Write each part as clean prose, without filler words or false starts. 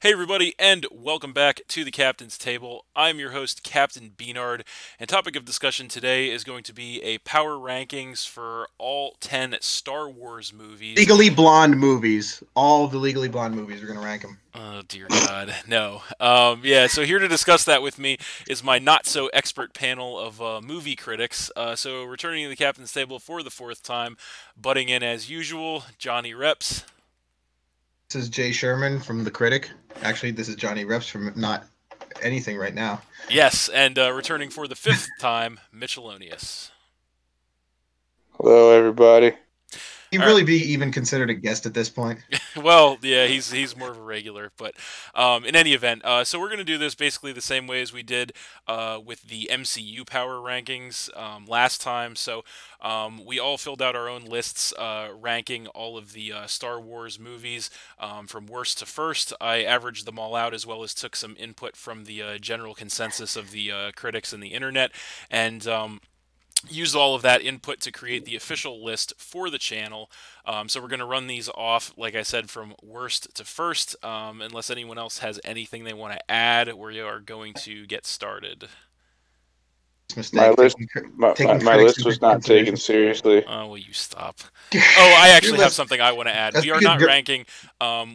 Hey everybody, and welcome back to the Captain's Table. I'm your host, Captain B-Nard, and topic of discussion today is going to be a power rankings for all 10 Star Wars movies. Legally Blonde movies. All of the Legally Blonde movies. We're gonna rank them. Oh dear God, no. Yeah, so here to discuss that with me is my not-so-expert panel of movie critics. So returning to the Captain's Table for the fourth time, butting in as usual, Jonny Reps. This is Jay Sherman from The Critic. Actually, this is Jonny Reps from Not Anything right now. Yes, and returning for the fifth time, Mitchelonius. Hello, everybody. He'd All really be even considered a guest at this point. Well, yeah, he's more of a regular, but in any event, so we're gonna do this basically the same way as we did with the MCU power rankings last time. So we all filled out our own lists, ranking all of the Star Wars movies from worst to first. I averaged them all out as well as took some input from the general consensus of the critics and the internet, and used all of that input to create the official list for the channel. So we're going to run these off, like I said, from worst to first. Unless anyone else has anything they want to add, we are going to get started. My Mistake. list, Taking my critics list into was not taken consideration. seriously. Will you stop? Oh, I actually have list- something I want to add. That's We are because not you're- ranking.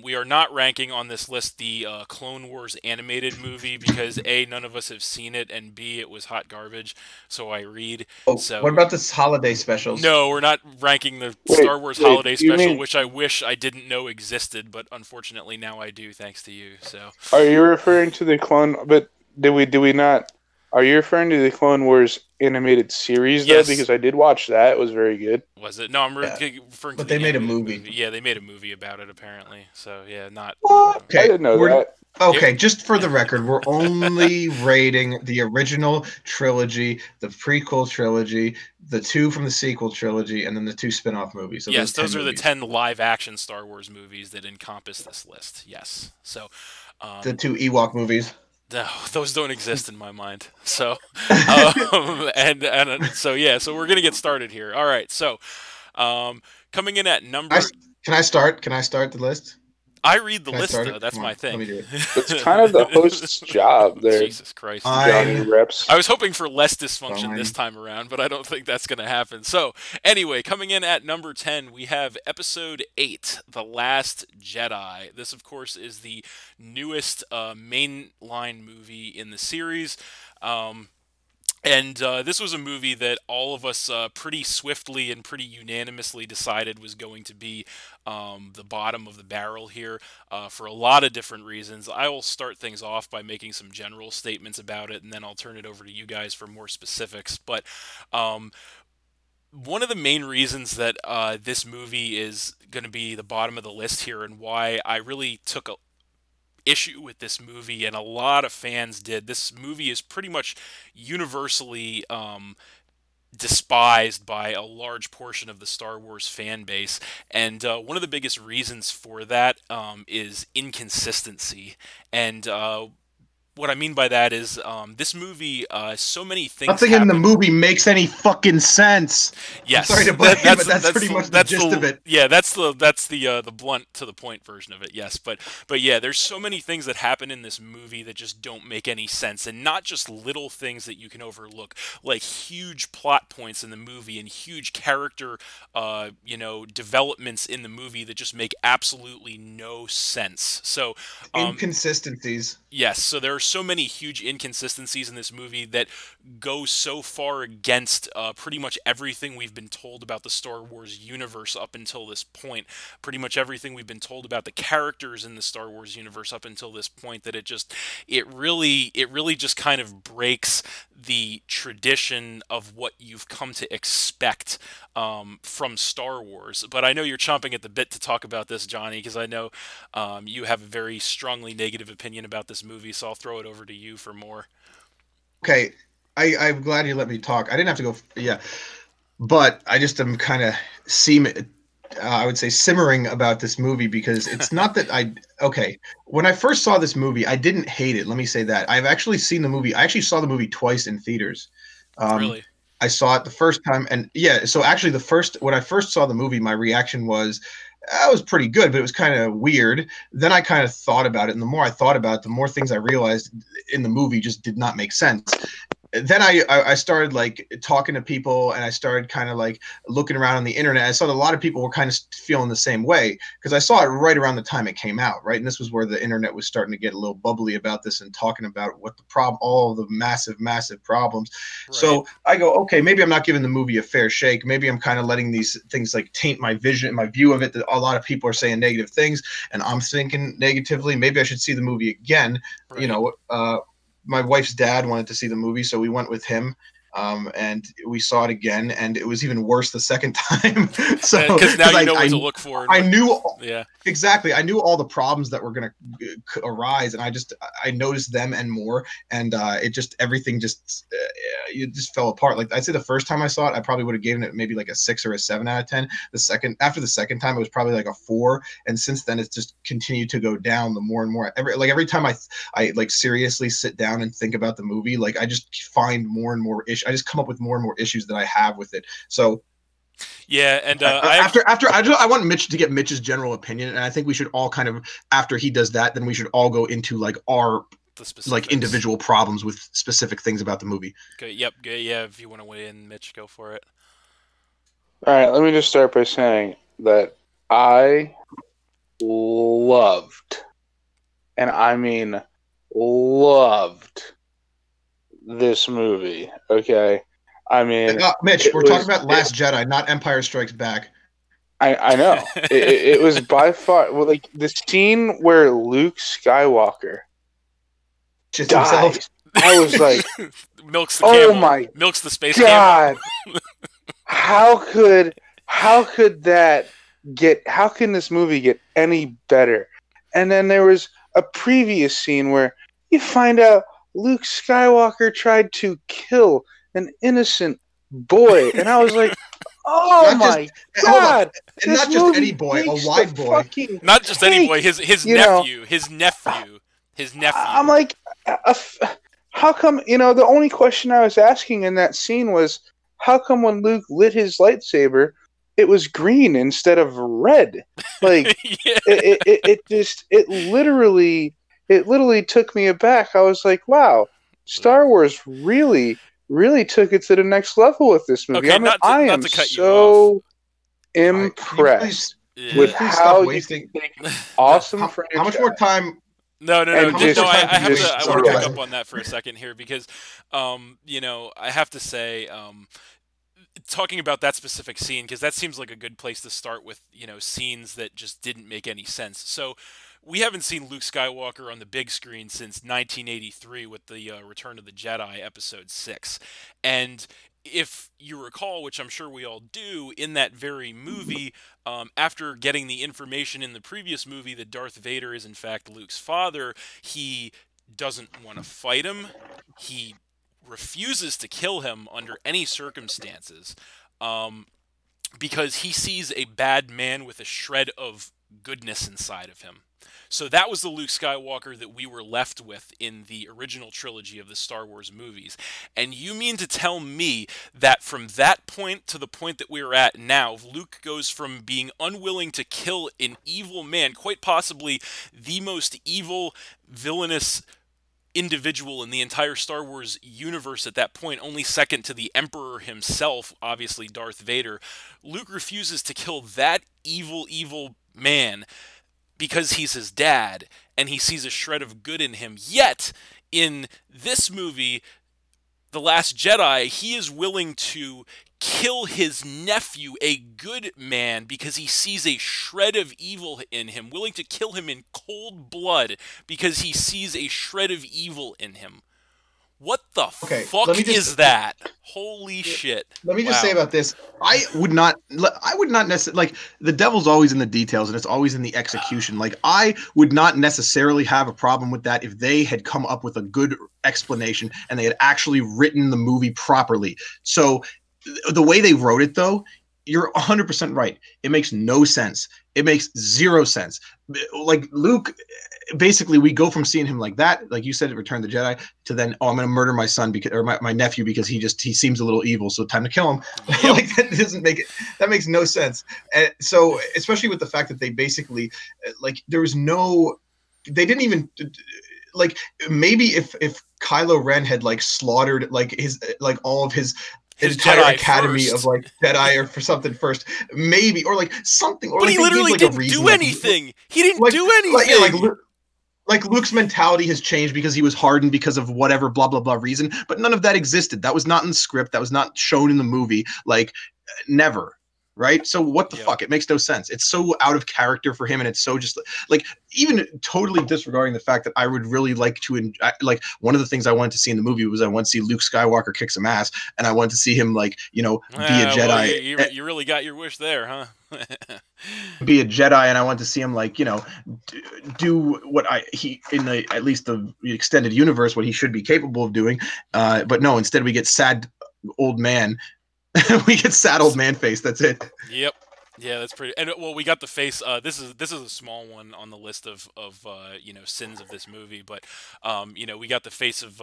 We are not ranking on this list the Clone Wars animated movie because A, none of us have seen it, and B, it was hot garbage. So I read. Oh, So what about this holiday specials? no, we're not ranking the Wait, Star Wars wait, Holiday do you Special, mean- which I wish I didn't know existed, but unfortunately now I do, thanks to you. So Are you referring to the Clone? But did we not? Are you referring to the Clone Wars animated series though? yes, Because I did watch that; it was very good. was it? No, I'm Yeah. referring to But the they made a animated movie. Yeah, they made a movie about it apparently. So yeah, not. What? I Okay, didn't know that. okay. Just for the record, we're only rating the original trilogy, the prequel trilogy, the two from the sequel trilogy, and then the two spin-off movies. So Yes, those 10 are the movies. 10 live-action Star Wars movies that encompass this list. Yes, so. The two Ewok movies. No, those don't exist in my mind. So, so yeah, so we're gonna get started here. All right, so coming in at number, Can I start? Can I start the list? I read the Can I list start though. it? That's Come my on, let thing. me do it. It's kind of the host's job there, Jesus Christ. Jonny I Reps. I was hoping for less dysfunction Fine. this time around, but I don't think that's going to happen. So, anyway, coming in at number 10, we have Episode 8, The Last Jedi. This, of course, is the newest mainline movie in the series. And this was a movie that all of us pretty swiftly and pretty unanimously decided was going to be the bottom of the barrel here for a lot of different reasons. I will start things off by making some general statements about it, and then I'll turn it over to you guys for more specifics. But one of the main reasons that this movie is going to be the bottom of the list here, and why I really took a issue with this movie, and a lot of fans did. This movie is pretty much universally despised by a large portion of the Star Wars fan base, and one of the biggest reasons for that is inconsistency. And what I mean by that is this movie, so many things Nothing in the happen. movie makes any fucking sense. Yes, I'm sorry to butt in, but that's pretty much the gist of it. Yeah, that's the blunt to the point version of it. Yes, but yeah, there's so many things that happen in this movie that just don't make any sense, and not just little things that you can overlook, like huge plot points in the movie and huge character, developments in the movie that just make absolutely no sense. So, Inconsistencies. yes, so there are so many huge inconsistencies in this movie that go so far against pretty much everything we've been told about the Star Wars universe up until this point. Pretty much everything we've been told about the characters in the Star Wars universe up until this point, that it really just kind of breaks the tradition of what you've come to expect from Star Wars. But I know you're chomping at the bit to talk about this, Jonny, because I know you have a very strongly negative opinion about this movie, so I'll throw it over to you for more. Okay, I'm glad you let me talk. I didn't have to go. Yeah, but I just am kind of I would say simmering about this movie because it's not that okay, when I first saw this movie, I didn't hate it. Let me say that. I've actually seen the movie. I actually saw the movie twice in theaters. Really? I saw it the first time, and yeah. So actually, when I first saw the movie, my reaction was, that was pretty good, but it was kind of weird. Then I kind of thought about it, and the more I thought about it, the more things I realized in the movie just did not make sense. Then I started like talking to people, and I started kind of like looking around on the internet. I saw that a lot of people were kind of feeling the same way, because I saw it right around the time it came out, right? And this was where the internet was starting to get a little bubbly about this and talking about what the problem, all of the massive problems. Right. So I go, okay, maybe I'm not giving the movie a fair shake. Maybe I'm kind of letting these things like taint my vision and my view of it, that a lot of people are saying negative things and I'm thinking negatively. Maybe I should see the movie again. Right. You know, my wife's dad wanted to see the movie, so we went with him, and we saw it again, and it was even worse the second time. So because now you know what to look for. I knew, yeah, exactly. I knew all the problems that were going to arise, and I noticed them and more, and it just everything just it just fell apart. Like I'd say the first time I saw it, I probably would have given it maybe like a 6 or a 7 out of 10. After the second time, it was probably like a 4, and since then it's just continued to go down the more and more. Every time I like seriously sit down and think about the movie, like I just find more and more issues. I just come up with more and more issues that I have with it. So yeah, and I want Mitch to get Mitch's general opinion, and I think we should all kind of, after he does that, then we should all go into like our like individual problems with specific things about the movie. Okay. Yep. Yeah. If you want to weigh in, Mitch, go for it. All right. Let me just start by saying that I loved, and I mean loved, this movie. Okay. I mean, Mitch, we're talking about Last Jedi, not Empire Strikes Back. I know. it was by far, well, like the scene where Luke Skywalker Just dies. himself. I was like, milks the camel. Oh my milks the space God. camel. How can this movie get any better? And then there was a previous scene where you find out Luke Skywalker tried to kill an innocent boy, and I was like, "Oh my God!" And not just any boy, a white boy. Not just any boy. His nephew. His nephew. I'm like, how come? You know, the only question I was asking in that scene was, how come when Luke lit his lightsaber, it was green instead of red? Like, yeah. it literally took me aback. I was like, wow, Star Wars really took it to the next level with this movie. Okay, I mean, I am cut you so impressed with how you wasting take awesome franchise. How much more time? No. And I want to pick sorry. up on that for a second here because, you know, I have to say, talking about that specific scene, because that seems like a good place to start with, you know, scenes that just didn't make any sense. So we haven't seen Luke Skywalker on the big screen since 1983 with the Return of the Jedi Episode 6. And if you recall, which I'm sure we all do, in that very movie, after getting the information in the previous movie that Darth Vader is in fact Luke's father, he doesn't want to fight him. He refuses to kill him under any circumstances, because he sees a bad man with a shred of goodness inside of him. So that was the Luke Skywalker that we were left with in the original trilogy of the Star Wars movies. And you mean to tell me that from that point to the point that we're at now, Luke goes from being unwilling to kill an evil man, quite possibly the most evil, villainous individual in the entire Star Wars universe at that point, only second to the Emperor himself, obviously Darth Vader. Luke refuses to kill that evil man because he's his dad, and he sees a shred of good in him. Yet, in this movie, The Last Jedi, he is willing to kill his nephew, a good man, because he sees a shred of evil in him, willing to kill him in cold blood because he sees a shred of evil in him. What the fuck is that? Holy shit. Let me just say about this. I would not necessarily, like, the devil's always in the details and it's always in the execution. Like, I would not necessarily have a problem with that if they had come up with a good explanation and they had actually written the movie properly. So the way they wrote it, though, you're 100% right. It makes no sense. It makes zero sense. Like Luke, basically, we go from seeing him like that, like you said, Return of the Jedi, to then, oh, I'm going to murder my son because, or my nephew because he seems a little evil, so time to kill him. Yep. Like that doesn't make it. That makes no sense. And so, especially with the fact that they basically, like, there was no, they didn't even. Like maybe if Kylo Ren had like slaughtered like his like all of his entire Jedi academy first. of like Jedi or for something first, maybe, or like something, or But like he literally gave, like, didn't do anything. He didn't like, do anything. Like Luke's mentality has changed because he was hardened because of whatever blah blah blah reason, but none of that existed. That was not in the script. That was not shown in the movie. Like never. Right. So what the fuck? It makes no sense. It's so out of character for him. And it's so just like, even totally disregarding the fact that I would really like to, like, one of the things I wanted to see in the movie was I wanted to see Luke Skywalker kick some ass. And I wanted to see him, like, you know, be a Jedi. Well, you really got your wish there, huh? Be a Jedi. And I wanted to see him, like, you know, do what in the, at least the extended universe, what he should be capable of doing. But no, instead we get sad old man. We get sad old man face. That's it. Yep. Yeah, that's pretty. And well, we got the face. This is a small one on the list of you know, sins of this movie, but you know, we got the face of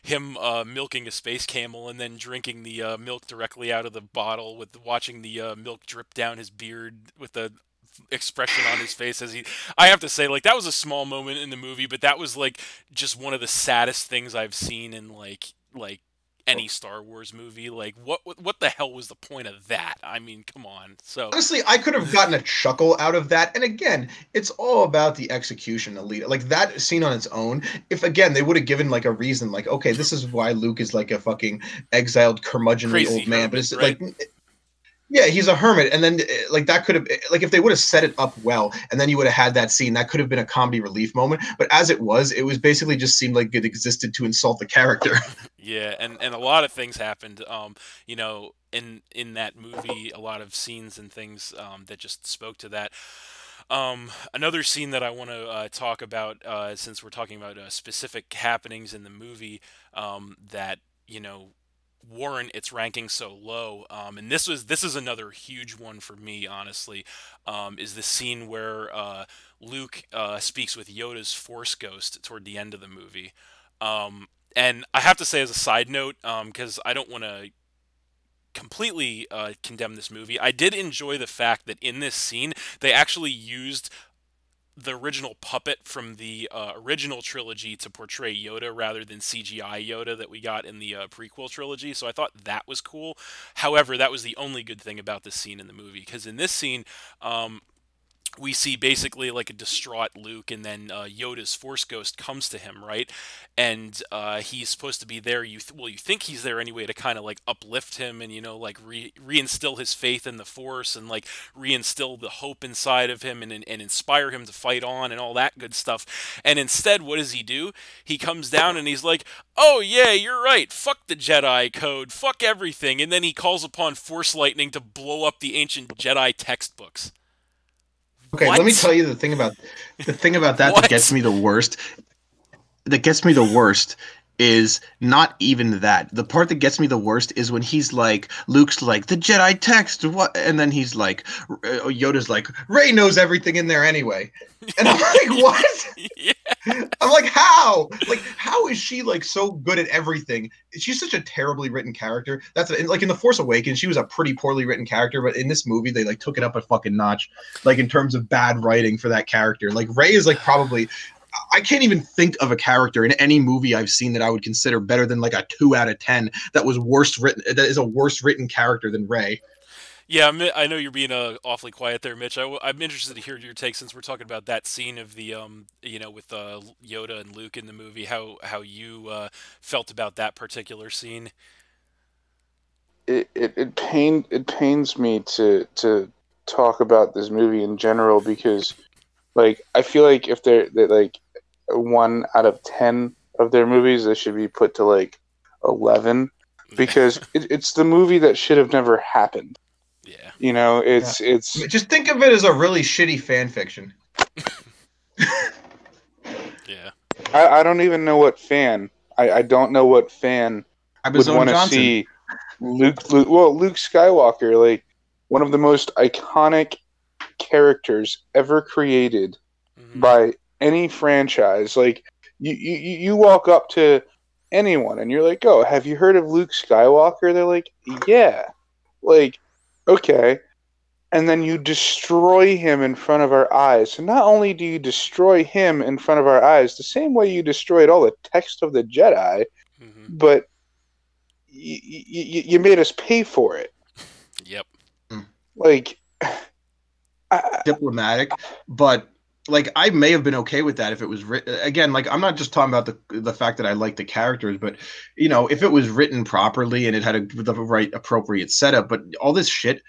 him milking a space camel and then drinking the milk directly out of the bottle, with watching the milk drip down his beard with the expression on his face as he. I have to say, like, that was a small moment in the movie, but that was like just one of the saddest things I've seen in like any Star Wars movie. Like, what the hell was the point of that? I mean, come on. So honestly, I could have gotten a chuckle out of that. And again, it's all about the execution, Alita. Like that scene on its own. If again they would have given like a reason, like, okay, this is why Luke is like a fucking exiled curmudgeonly crazy old man, hermit, but it's right? like. Yeah, he's a hermit, and then like that could have, like, if they would have set it up well, and then you would have had that scene, that could have been a comedy relief moment. But as it was basically just seemed like it existed to insult the character. Yeah, and a lot of things happened. You know, in that movie, a lot of scenes and things that just spoke to that. Another scene that I want to talk about, since we're talking about specific happenings in the movie, that, you know, warrant its ranking so low, and this is another huge one for me, honestly, is the scene where Luke speaks with Yoda's Force Ghost toward the end of the movie. And I have to say, as a side note, because I don't want to completely condemn this movie, I did enjoy the fact that in this scene they actually used the original puppet from the original trilogy to portray Yoda rather than CGI Yoda that we got in the prequel trilogy. So I thought that was cool. However, that was the only good thing about this scene in the movie, because in this scene, we see basically like a distraught Luke, and then Yoda's Force Ghost comes to him, right? And he's supposed to be there. You think he's there anyway to kind of like uplift him and, you know, like reinstill his faith in the Force, and like reinstill the hope inside of him, and inspire him to fight on and all that good stuff. And instead, what does he do? He comes down and he's like, "Oh yeah, you're right. Fuck the Jedi Code. Fuck everything." And then he calls upon Force lightning to blow up the ancient Jedi textbooks. Okay, What? let me tell you the thing about that What? that gets me the worst. That gets me the worst is not even that. The part that gets me the worst is when he's like, Luke's like, the Jedi text, what? And then he's like, Yoda's like, Rey knows everything in there anyway. And I'm like, what? Yeah. I'm like, how? Like, how is she like so good at everything? She's such a terribly written character. That's like in The Force Awakens, she was a pretty poorly written character, but in this movie, they like took it up a fucking notch, like in terms of bad writing for that character. Like Rey is like probably, I can't even think of a character in any movie I've seen that I would consider better than like a 2 out of 10 that was worse written. That is a worse written character than Rey. Yeah, I know you're being awfully quiet there, Mitch. I'm interested to hear your take, since we're talking about that scene of the you know, with Yoda and Luke in the movie. How you felt about that particular scene? It pains me to talk about this movie in general, because like I feel like if they're like 1 out of 10 of their movies, they should be put to like 11, because it's the movie that should have never happened. Yeah. You know, it's Just think of it as a really shitty fan fiction. Yeah. I don't even know what fan. I don't know what fan would want to see Luke Skywalker, like one of the most iconic characters ever created by any franchise. Like, you walk up to anyone and you're like, oh, have you heard of Luke Skywalker? They're like, yeah. Like, okay. And then you destroy him in front of our eyes. So not only do you destroy him in front of our eyes, the same way you destroyed all the text of the Jedi, but you made us pay for it. Yep. Like, diplomatic, but like I may have been okay with that if it was written again. Like, I'm not just talking about the fact that I like the characters, but you know, if it was written properly and it had the right appropriate setup. But all this shit,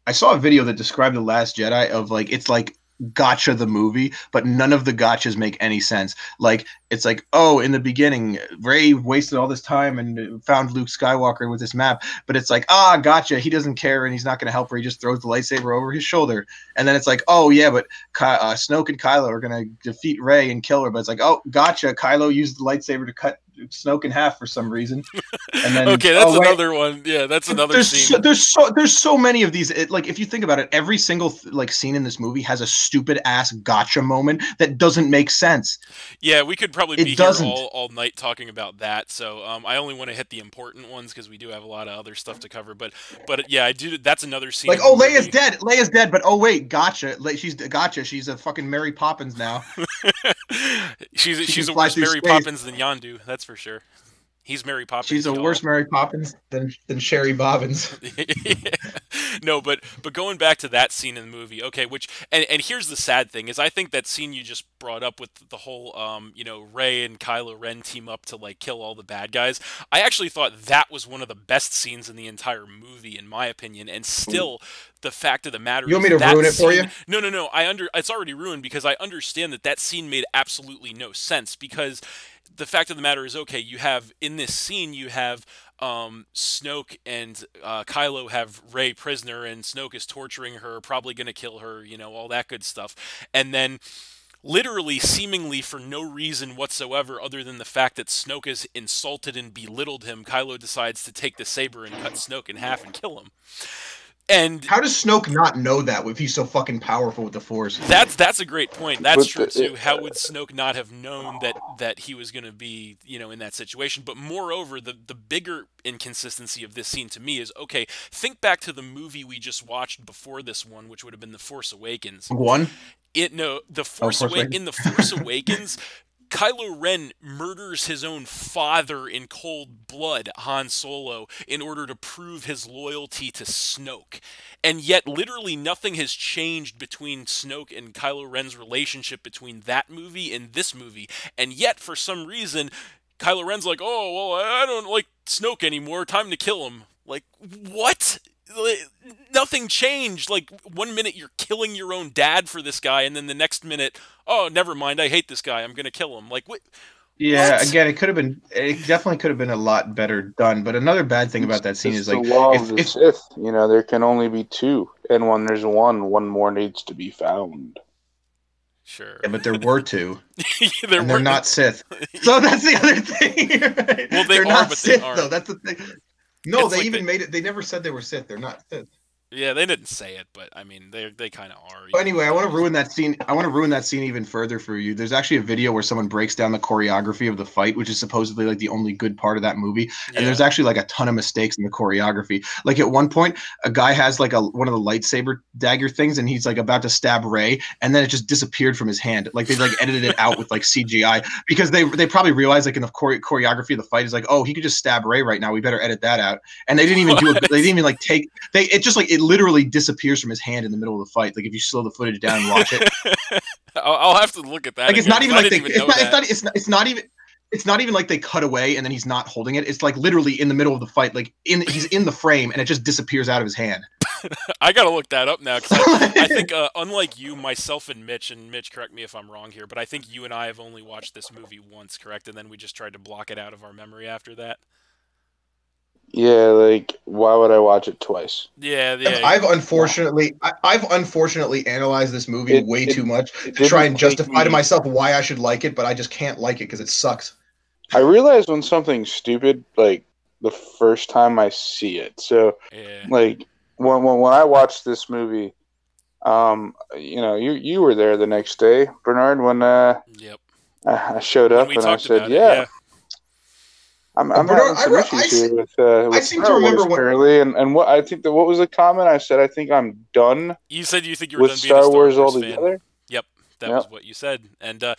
I saw a video that described The Last Jedi of like, it's like gotcha the movie, but none of the gotchas make any sense. Like, it's like, oh, in the beginning, Rey wasted all this time and found Luke Skywalker with this map, but it's like, gotcha, he doesn't care and he's not going to help her. He just throws the lightsaber over his shoulder. And then it's like, oh yeah, but Snoke and Kylo are going to defeat Rey and kill her. But it's like, oh, gotcha, Kylo used the lightsaber to cut Snoke in half for some reason. And then okay, that's another one. Yeah, that's another scene. There's so many of these. Like, if you think about it, every single like scene in this movie has a stupid ass gotcha moment that doesn't make sense. Yeah, we could probably be here all night talking about that. So I only want to hit the important ones because we do have a lot of other stuff to cover. But yeah, I do. That's another scene. Like, oh, Leia's dead. Leia's dead. But oh wait, gotcha. She's gotcha. She's a fucking Mary Poppins now. she's a worse Mary Poppins than Yondu. That's for sure. He's Mary Poppins. She's a worse Mary Poppins than Sherry Bobbins. No, but going back to that scene in the movie, okay, which and here's the sad thing is I think that scene you just brought up with the whole Rey and Kylo Ren team up to like kill all the bad guys. I actually thought that was one of the best scenes in the entire movie, in my opinion, and still. The fact of the matter, you want me to ruin it for you? No. It's already ruined because I understand that scene made absolutely no sense. Because the fact of the matter is, okay, you have in this scene you have Snoke and Kylo have Rey prisoner, and Snoke is torturing her, probably going to kill her, all that good stuff, and then. Literally, seemingly for no reason whatsoever other than the fact that Snoke has insulted and belittled him, Kylo decides to take the saber and cut Snoke in half and kill him. And how does Snoke not know that if he's so fucking powerful with the Force? That's a great point. That's true too. How would Snoke not have known that he was going to be, in that situation? But moreover, the bigger inconsistency of this scene to me is, okay, think back to the movie we just watched before this one, which would have been The Force Awakens. In The Force Awakens, Kylo Ren murders his own father in cold blood, Han Solo, in order to prove his loyalty to Snoke. And yet, literally nothing has changed between Snoke and Kylo Ren's relationship between that movie and this movie. And yet, for some reason, Kylo Ren's like, oh, well, I don't like Snoke anymore, time to kill him. Like, what? Nothing changed. Like, 1 minute you're killing your own dad for this guy, and then the next minute, oh, never mind, I hate this guy, I'm gonna kill him. Like, what? Yeah, again, it definitely could have been a lot better done. But another bad thing about that scene is like, the law of the Sith. There can only be two, and when there's one more needs to be found. Sure. Yeah, but there were two. And they're not Sith. So that's the other thing. Right? Well, they're not Sith, though. That's the thing. No, they even made it. They never said they were Sith. They're not Sith. Yeah, they didn't say it, but I mean, they kind of are. But anyway, I want to ruin that scene. I want to ruin that scene even further for you. There's actually a video where someone breaks down the choreography of the fight, which is supposedly like the only good part of that movie. And there's actually like a ton of mistakes in the choreography. Like at one point, a guy has like one of the lightsaber dagger things, and he's like about to stab Rey, and then it just disappeared from his hand. Like they like edited it out with like CGI because they probably realized like in the choreography of the fight is like, oh, he could just stab Rey right now. We better edit that out. And they didn't even do it. They didn't even like take. It just like it literally disappears from his hand in the middle of the fight. Like if you slow the footage down and watch it, I'll have to look at that. Like it's not even like it's not even like they cut away and then he's not holding it. It's like literally in the middle of the fight. Like he's in the frame and it just disappears out of his hand. I gotta look that up now because I think unlike you, myself, and Mitch, correct me if I'm wrong here, but I think you and I have only watched this movie once, correct? And then we just tried to block it out of our memory after that. Yeah, like why would I watch it twice? Yeah. I've unfortunately analyzed this movie way too much to try and justify to myself why I should like it, but I just can't like it because it sucks. I realize when something's stupid, like the first time I see it. So, like when I watched this movie, You were there the next day, Bernard, when Yep. I showed When up we and I talked said, about it, "Yeah, yeah. I'm Bernard, having some issues here I with seem to Star remember Wars what apparently." And what was the comment? I said, "I think I'm done You said you think you were with done being a Star Star Wars Wars fan. altogether." Yep, that Yep. was what you said. And to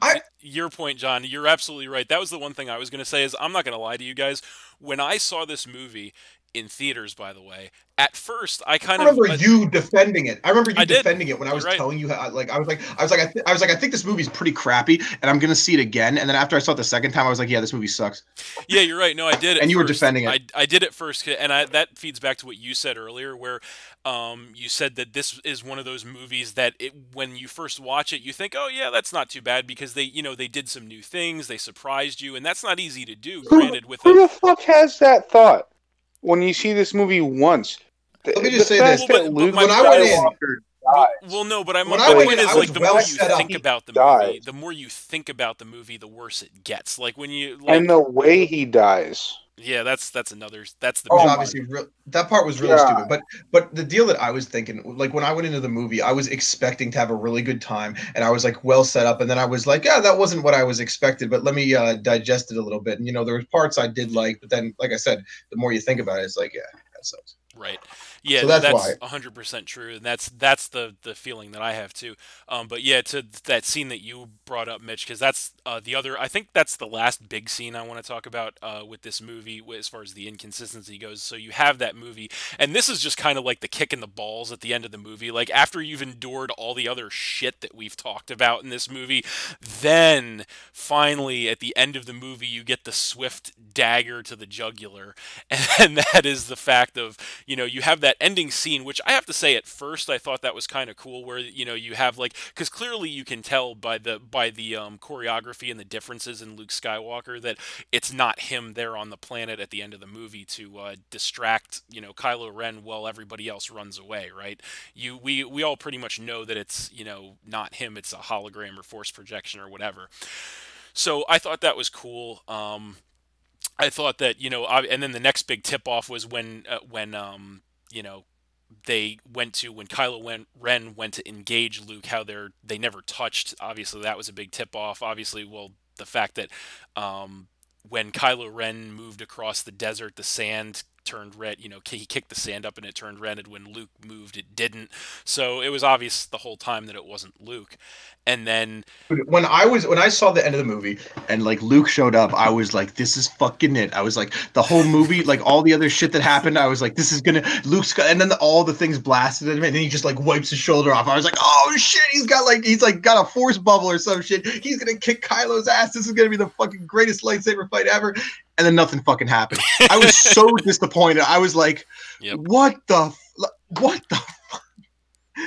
I your point, John, you're absolutely right. That was the one thing I was going to say. Is I'm not going to lie to you guys. When I saw this movie in theaters, by the way, at first I kind of remember you defending it. I remember I you did. defending it when I You're was right. telling you how, like I think this movie's pretty crappy, and I'm gonna see it again. And then after I saw it the second time, I was like, yeah, this movie sucks. Yeah, you're right. No, I did at And you were first. defending it. I did at first, and that feeds back to what you said earlier, where you said that this is one of those movies that when you first watch it, you think, oh yeah, that's not too bad because they did some new things, they surprised you, and that's not easy to do. Who Granted, with a who the fuck has that thought when you see this movie once? Let me The just say fact this: well, that but Luke my when I point went is, in, Skywalker dies. well, no, but when my I went point in, is I like was the well more you set up. think about the movie, Dies. the more you think about the movie, the worse it gets. Like when you And the way he dies. yeah, that's another that's the Was Oh big my one. obviously that part was really god. stupid. But the deal that I was thinking, like when I went into the movie, I was expecting to have a really good time, and I was like well set up, and then I was like, yeah, that wasn't what I was expected. But let me digest it a little bit. And there was parts I did like, but then, like I said, the more you think about it, it's like, yeah, that sucks. Right. Yeah, So no, that's why. that's 100% true, and that's the feeling that I have too. But yeah, to that scene that you brought up, Mitch, because that's the other. I think that's the last big scene I want to talk about with this movie, as far as the inconsistency goes. So you have that movie, and this is just kind of like the kick in the balls at the end of the movie. Like after you've endured all the other shit that we've talked about in this movie, then finally at the end of the movie you get the swift dagger to the jugular, and that is the fact of you have that ending scene, which I have to say at first I thought that was kind of cool, where you have like, because clearly you can tell by the choreography and the differences in Luke Skywalker that it's not him there on the planet at the end of the movie to distract Kylo Ren while everybody else runs away, right? We all pretty much know that it's not him, it's a hologram or force projection or whatever. So I thought that was cool. I thought that and then the next big tip off was you know when Kylo Ren went to engage Luke, how they never touched. Obviously, that was a big tip off. Obviously, well, the fact that when Kylo Ren moved across the desert, the sand turned red. He kicked the sand up and it turned red, and when Luke moved, it didn't. So it was obvious the whole time that it wasn't Luke. And then When I saw the end of the movie and like Luke showed up, I was like, this is fucking it. I was like, the whole movie, like all the other shit that happened, I was like, this is gonna and then all the things blasted at him, and then he just like wipes his shoulder off. I was like, oh shit, he's got a force bubble or some shit. He's gonna kick Kylo's ass. This is gonna be the fucking greatest lightsaber fight ever. And then nothing fucking happened. I was so disappointed. I was like, yep. what the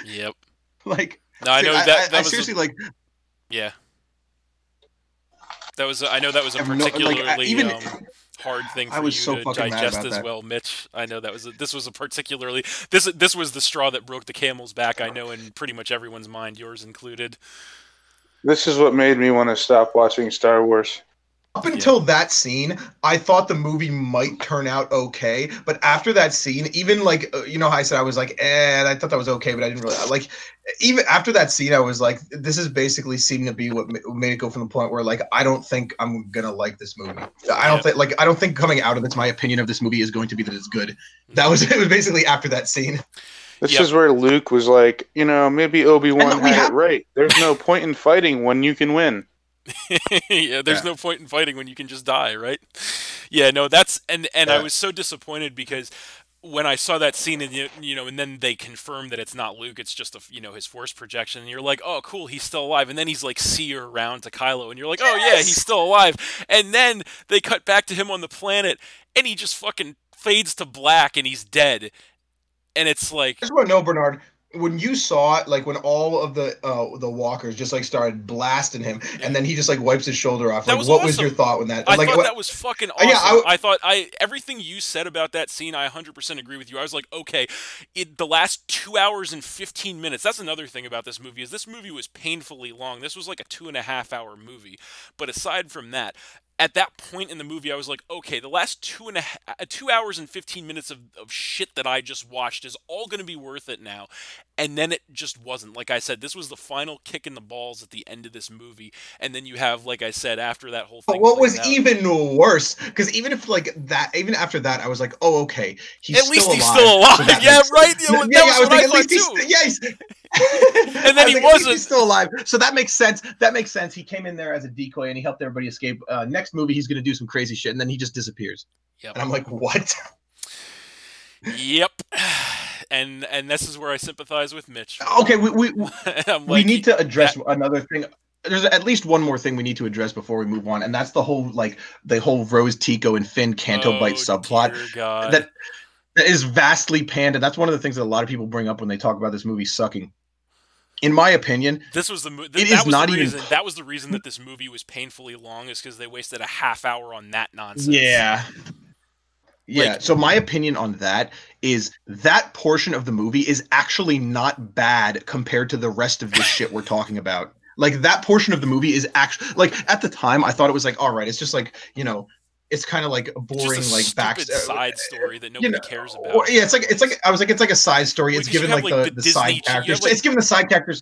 Yep. like. No, I know that I was seriously like. Yeah. I know that was a I have no- like, particularly hard thing I for was you so to fucking mad digest about as that. well, Mitch. I know this was a particularly this was the straw that broke the camel's back. I know in pretty much everyone's mind, yours included. This is what made me want to stop watching Star Wars. Up until that scene, I thought the movie might turn out okay, but after that scene, even like how I said I was like, I thought that was okay, but I didn't really like. Even after that scene, I was like, this is basically seeming to be what made it go from the point where like I don't think I'm gonna like this movie. I don't think coming out of it, my opinion of this movie is going to be that it's good. It was basically after that scene. This is where Luke was like, maybe Obi-Wan had it right. There's no point in fighting when you can win. Yeah, there's no point in fighting when you can just die, right? Yeah, no, that's and I was so disappointed because when I saw that scene and and then they confirm that it's not Luke, it's just his force projection, and you're like, oh cool, he's still alive, and then he's like seer around to Kylo, and you're like, oh yeah, he's still alive, and then they cut back to him on the planet, and he just fucking fades to black, and he's dead, and it's like, I just want to know, Bernard, when you saw it, like when all of the walkers just like started blasting him, and then he just like wipes his shoulder off. That like, was what awesome. was your thought when that? I like, thought that was fucking awesome. Yeah, I thought everything you said about that scene, I 100% agree with you. I was like, okay, the last 2 hours and 15 minutes. That's another thing about this movie is this movie was painfully long. This was like a 2.5 hour movie. But aside from that, at that point in the movie, I was like, okay, the last 2 hours and 15 minutes of shit that I just watched is all going to be worth it now. And then it just wasn't. Like I said, this was the final kick in the balls at the end of this movie. And then you have, like I said, after that whole But thing. what was plays out, even worse, because even if like that, even after that, I was like, oh, okay, at least he's still alive. So that Yeah, makes- right. Yeah, that yeah, was I was what I thinking, at thought least too. he's, yeah, And then he wasn't. He's still alive, so that makes sense. That makes sense. He came in there as a decoy and he helped everybody escape. Next movie, he's gonna do some crazy shit, and then he just disappears. Yep. And I'm like, what? Yep. And this is where I sympathize with Mitch. Okay, we I'm we like, need to address another thing. There's at least one more thing we need to address before we move on, and that's the whole Rose Tico and Finn Canto Bite subplot dear God. that is vastly panned, and that's one of the things that a lot of people bring up when they talk about this movie sucking. In my opinion, This was the that was the reason that this movie was painfully long, is because they wasted a half hour on that nonsense. Yeah. Like- So my opinion on that is that portion of the movie is actually not bad compared to the rest of this shit we're talking about. Like, that portion of the movie is actually, like, at the time I thought it was like, all right, it's just like, you know, it's kind of like a boring, Just a like stupid side story that nobody cares about. Or, yeah, it's like I was like, it's like a side story. Well, It's 'cause you given have, like like, the the side Disney- you characters. have, like- It's given the side characters.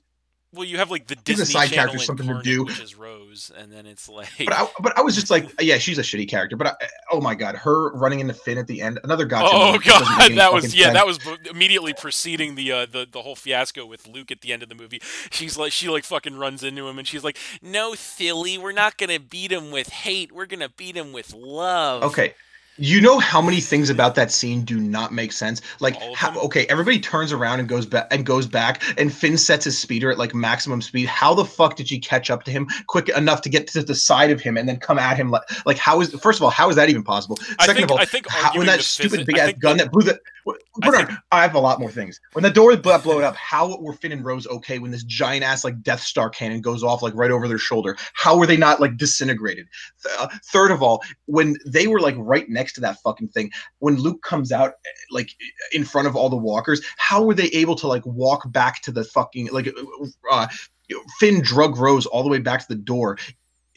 Well, you have like the Give the Disney side Channel characters something to incarnate, do. which is Rose, and then it's like, But I was just like, yeah, she's a shitty character. But oh my god, her running into Finn at the end, another gotcha. oh moment that doesn't make god, any that was fucking sense. that was immediately preceding the whole fiasco with Luke at the end of the movie. She fucking runs into him and she's like, "No, silly, we're not gonna beat him with hate. We're gonna beat him with love." Okay. You know how many things about that scene do not make sense? Like, All of how, them? okay, everybody turns around and goes back, and Finn sets his speeder at like maximum speed. How the fuck did she catch up to him quick enough to get to the side of him and then come at him? Like how is, first of all, how is that even possible? Second of all, I think when arguing that the stupid physi- big I ass think gun the- that blew the Bernard, I have a lot more things. When the door blew it up, how were Finn and Rose okay when this giant ass like Death Star cannon goes off like right over their shoulder? How were they not like disintegrated? Third of all, when they were like right next to that fucking thing, when Luke comes out like in front of all the walkers, how were they able to like walk back to the fucking Finn drug Rose all the way back to the door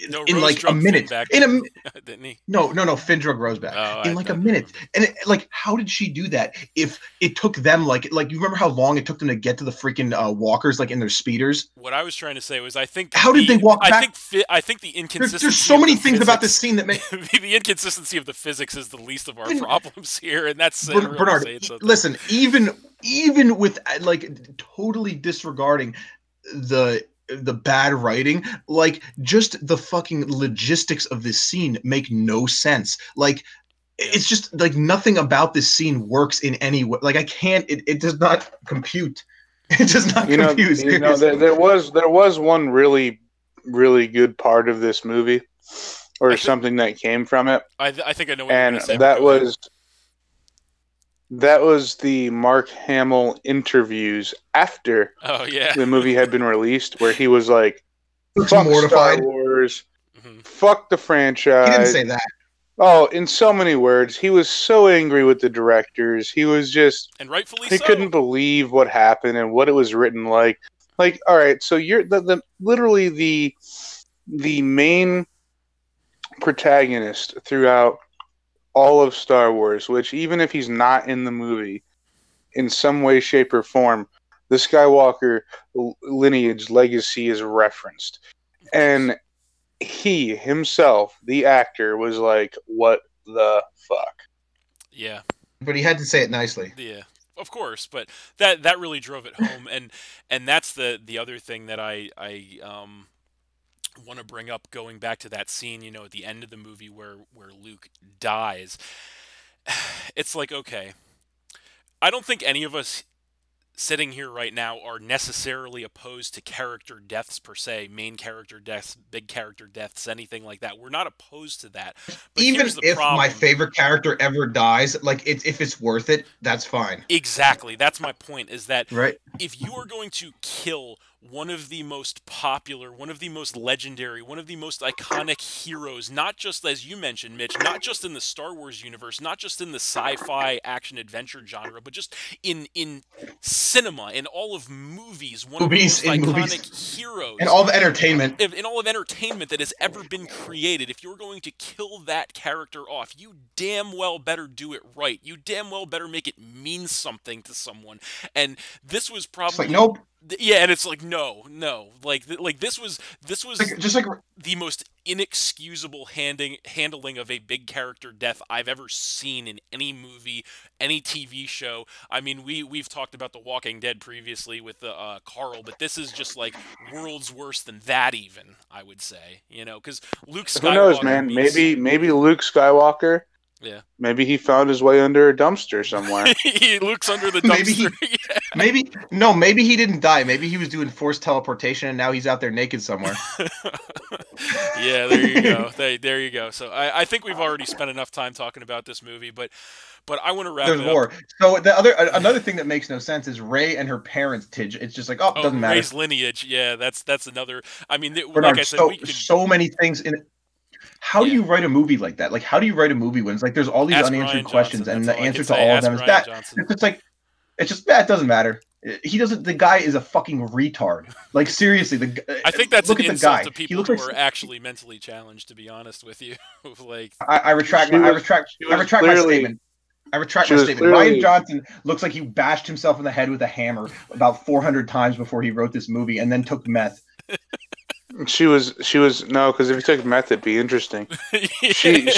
No, in Rose like a drugged Finn minute? back, Didn't he? No, Finn drug Rose back in like a minute. And like, how did she do that? If it took them like you remember how long it took them to get to the freaking walkers like in their speeders? What I was trying to say was, I think How did they walk back? I think the inconsistency. There's so of many the things about this physics- scene that make the inconsistency of the physics is the least of our Even- problems here, and that's Bernard. saying something. Listen, even with like totally disregarding the bad writing, like just the fucking logistics of this scene make no sense. Like, it's just like nothing about this scene works in any way. Like, I can't. It does not compute. It does not compute. There was one really good part of this movie, or something that came from it, I think I know what you're and gonna say, that but go ahead. was the Mark Hamill interviews after Oh yeah. the movie had been released, where he was like, Looks "Fuck mortified. Star Wars, Mhm. fuck the He franchise." didn't say that. Oh, in so many words, he was so angry with the directors. He was just, And rightfully he so. couldn't believe what happened and what it was written like. Like, all right, so you're literally the main protagonist throughout all of Star Wars, which even if he's not in the movie, in some way, shape, or form, the Skywalker lineage legacy is referenced. And he himself, the actor, was like, "What the fuck?" Yeah. But he had to say it nicely. Yeah, of course, but that really drove it home, and that's the other thing that I want to bring up, going back to that scene, you know, at the end of the movie where Luke dies. It's like, okay, I don't think any of us sitting here right now are necessarily opposed to character deaths per se, main character deaths, big character deaths, anything like that. We're not opposed to that. But Even here's the if problem. my favorite character ever dies, like if it's worth it, that's fine. Exactly. That's my point, is that Right? if you are going to kill one of the most popular, one of the most legendary, one of the most iconic heroes, not just, as you mentioned, Mitch, not just in the Star Wars universe, not just in the sci-fi action-adventure genre, but just in cinema, in all of movies, one of the most iconic heroes. And all of entertainment. In all of entertainment that has ever been created. If you're going to kill that character off, you damn well better do it right. You damn well better make it mean something to someone. And this was probably... It's like, nope. Yeah, and it's like, no. Like this was just like the most inexcusable handling of a big character death I've ever seen in any movie, any TV show. I mean, we've talked about The Walking Dead previously with Carl, but this is just like worlds worse than that even, I would say. You know, because Luke Skywalker... Who knows, man? Maybe Luke Skywalker... Yeah. Maybe he found his way under a dumpster somewhere. He looks under the dumpster. Maybe he didn't die. Maybe he was doing forced teleportation and now he's out there naked somewhere. Yeah, there you go. There you go. So I think we've already spent enough time talking about this movie, but I want to wrap it up. There's more. So another thing that makes no sense is Rey and her parents. It's just like, it doesn't matter. Rey's lineage. Yeah, that's another. I mean, Bernard, like I said, so many things in it. How do you write a movie like that? Like, how do you write a movie when it's like there's all these unanswered questions and the answer to all of them is that? It doesn't matter. He doesn't. The guy is a fucking retard. Like, seriously, I think that's look an at the insult guy. to people who are actually mentally challenged. To be honest with you, like I retract my statement. I retract my statement. Ryan Johnson looks like he bashed himself in the head with a hammer about 400 times before he wrote this movie, and then took meth. She was no, because if you took meth, it'd be interesting. She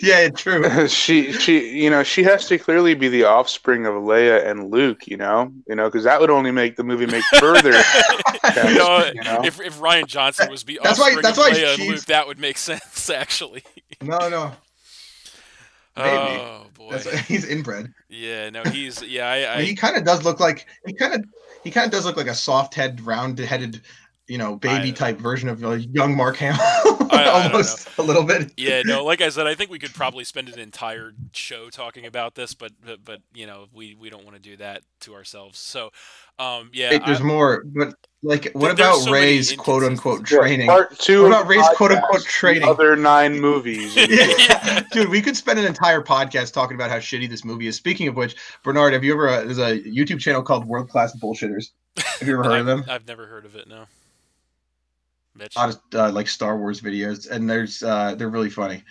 yeah, true. She has to clearly be the offspring of Leia and Luke, because that would only make the movie make further sense, If Ryan Johnson was the offspring of Leia and Luke, that would make sense, actually. No. Maybe. Oh boy, he's inbred. Yeah, no, he's he kind of does look like a soft-head, round-headed, baby type version of a young Mark Hamill, almost a little bit. Yeah, no, like I said, I think we could probably spend an entire show talking about this, but we don't want to do that to ourselves. So, there's more, but like, what about Rey's quote unquote training? Part 2. What about Rey's quote unquote training? Other 9 movies. Dude, we could spend an entire podcast talking about how shitty this movie is. Speaking of which, Bernard, have you ever? There's a YouTube channel called World Class Bullshitters. Have you ever heard of them? I've never heard of it. No. Mitch? Like Star Wars videos, and they're really funny.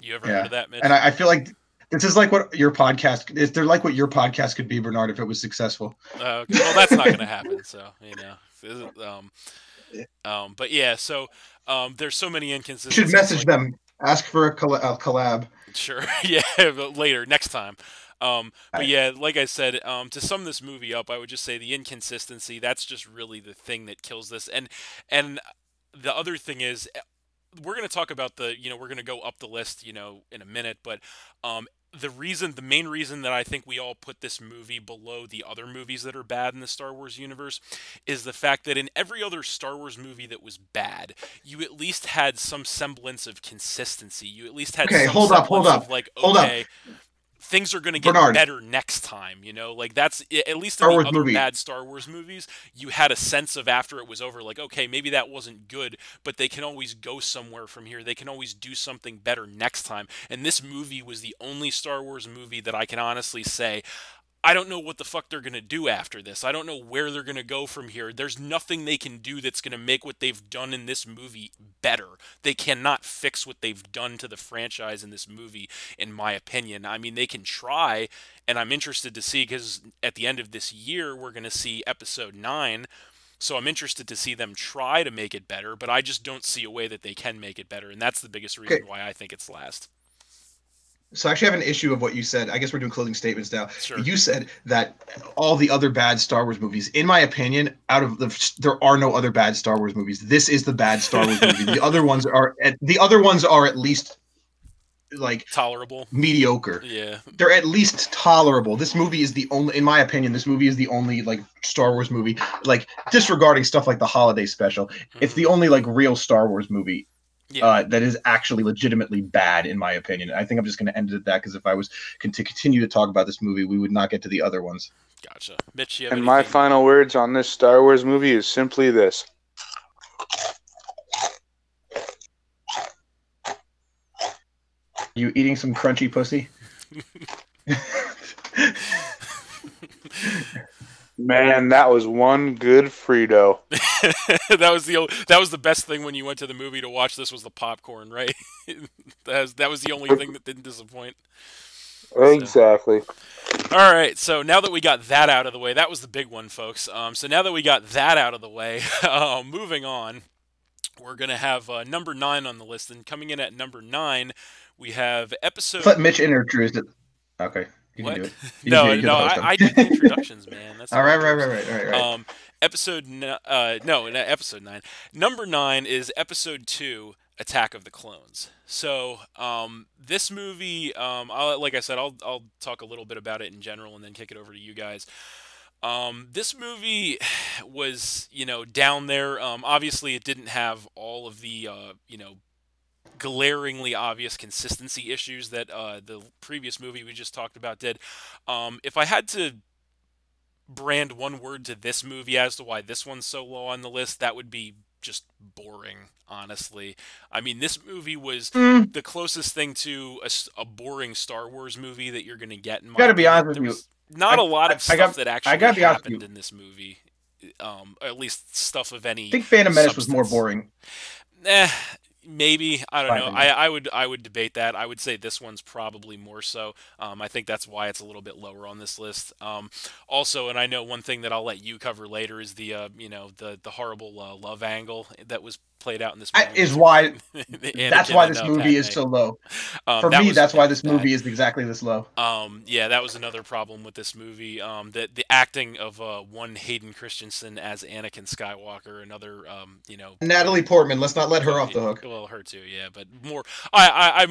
You ever heard of that, Mitch? And I feel like this is like what your podcast is. They're like what your podcast could be, Bernard, if it was successful. Okay. Well, that's not going to happen. So but yeah, so there's so many inconsistencies. You should message them, ask for a collab. Sure, yeah, but later, next time. But yeah, like I said, to sum this movie up, I would just say the inconsistency, that's just really the thing that kills this. And the other thing is, we're going to talk about we're going to go up the list, in a minute, but the main reason that I think we all put this movie below the other movies that are bad in the Star Wars universe is the fact that in every other Star Wars movie that was bad, you at least had some semblance of consistency. You at least had hold up. Things are going to get better next time, like that's at least in the other bad Star Wars movies, you had a sense of after it was over, like, okay, maybe that wasn't good, but they can always go somewhere from here. They can always do something better next time. And this movie was the only Star Wars movie that I can honestly say, I don't know what the fuck they're going to do after this. I don't know where they're going to go from here. There's nothing they can do that's going to make what they've done in this movie better. They cannot fix what they've done to the franchise in this movie, in my opinion. I mean, they can try, and I'm interested to see, because at the end of this year, we're going to see Episode 9, so I'm interested to see them try to make it better, but I just don't see a way that they can make it better, and that's the biggest reason why I think it's last. So I actually have an issue of what you said. I guess we're doing closing statements now. Sure. You said that all the other bad Star Wars movies, in my opinion, there are no other bad Star Wars movies. This is the bad Star Wars movie. The other ones are at least like tolerable, mediocre. Yeah, they're at least tolerable. This movie is the only, in my opinion, like Star Wars movie, like disregarding stuff like the holiday special. Mm-hmm. It's the only like real Star Wars movie. Yeah. That is actually legitimately bad, in my opinion. I think I'm just going to end it at that, because if I was to continue to talk about this movie, we would not get to the other ones. Gotcha. Mitch, you have And my anything? final words on this Star Wars movie is simply this. You eating some crunchy pussy? Man, that was one good Frito. That was the best thing when you went to the movie to watch this was the popcorn, right? that was the only thing that didn't disappoint. Exactly. All right, so now that we got that out of the way, that was the big one, folks. So now that we got that out of the way, moving on, we're gonna have number 9 on the list, and coming in at number 9, we have episode. Let Mitch introduce it. Okay, you What? can do it. No, I do the introductions, man. That's all right, what right. Episode episode 9. Number 9 is episode 2, Attack of the Clones. So, this movie, like I said, I'll talk a little bit about it in general and then kick it over to you guys. This movie was, down there. Obviously, it didn't have all of the, glaringly obvious consistency issues that the previous movie we just talked about did. If I had to brand one word to this movie as to why this one's so low on the list, that would be just boring, honestly. I mean, this movie was the closest thing to a boring Star Wars movie that you're going to get in my Gotta be opinion. honest with you. Not a lot of stuff that actually happened in this movie. At least stuff of any I think Phantom Menace substance. was more boring. Maybe, I don't know. I would debate that. I would say this one's probably more so. I think that's why it's a little bit lower on this list. Also, and I know one thing that I'll let you cover later is the the horrible love angle that was played out in this movie. Is why that's why this movie is so low. For me, that's why this movie is exactly this low. Yeah, that was another problem with this movie. The acting of one Hayden Christensen as Anakin Skywalker, another Natalie Portman. Let's not let her off the hook. Well, her too, yeah, but more. I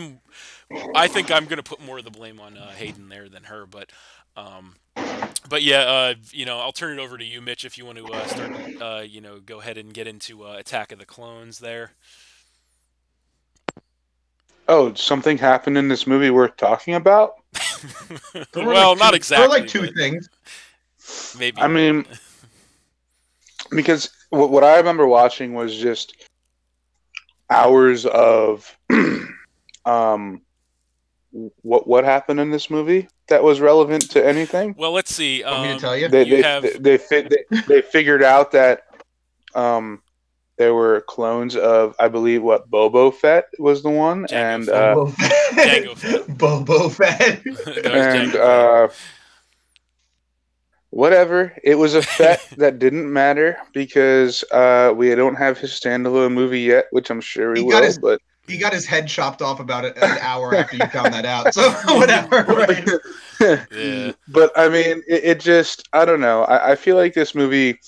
think I'm gonna put more of the blame on Hayden there than her, but yeah, I'll turn it over to you, Mitch, if you want to start. Go ahead and get into Attack of the Clones there. Oh, something happened in this movie worth talking about? Well, not exactly. There were like two things. Maybe. I mean, because what I remember watching was just hours of what happened in this movie that was relevant to anything. Well, let's see. Want me to tell you? They figured out that there were clones of, I believe, Boba Fett was the one, and Jango Fett. Boba Fett. And whatever. It was a Fett that didn't matter because we don't have his standalone movie yet, which I'm sure we will. But he got his head chopped off about an hour after you found that out. So whatever. Right? Yeah. But I mean, it just, I don't know. I feel like this movie,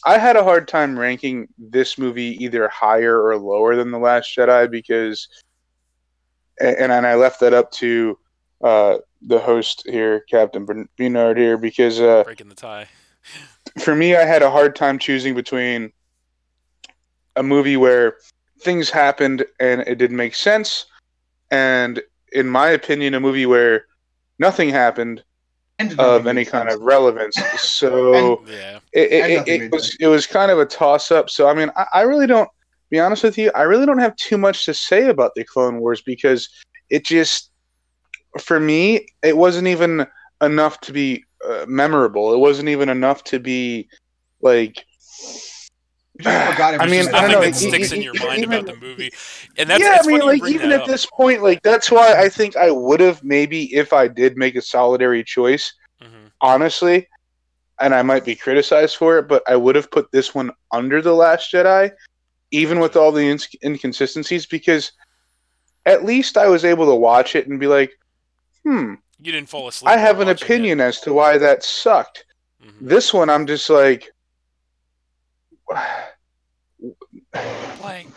I had a hard time ranking this movie either higher or lower than The Last Jedi because, and I left that up to the host here, Captain B-Nard here, because breaking the tie. For me, I had a hard time choosing between a movie where things happened and it didn't make sense, and in my opinion, a movie where nothing happened of any kind of relevance. So it was kind of a toss-up. So I mean, I really don't, be honest with you, I really don't have too much to say about the Clone Wars because it just, for me, it wasn't even enough to be memorable. It wasn't even enough to be like. I mean, I don't know. It sticks in your mind about the movie, and that's I mean, like even at this point, like that's why I think I would have maybe if I did make a solitary choice, honestly, and I might be criticized for it, but I would have put this one under The Last Jedi, even with all the inconsistencies, because at least I was able to watch it and be like, you didn't fall asleep. I have an opinion as to why that sucked. This one, I'm just like.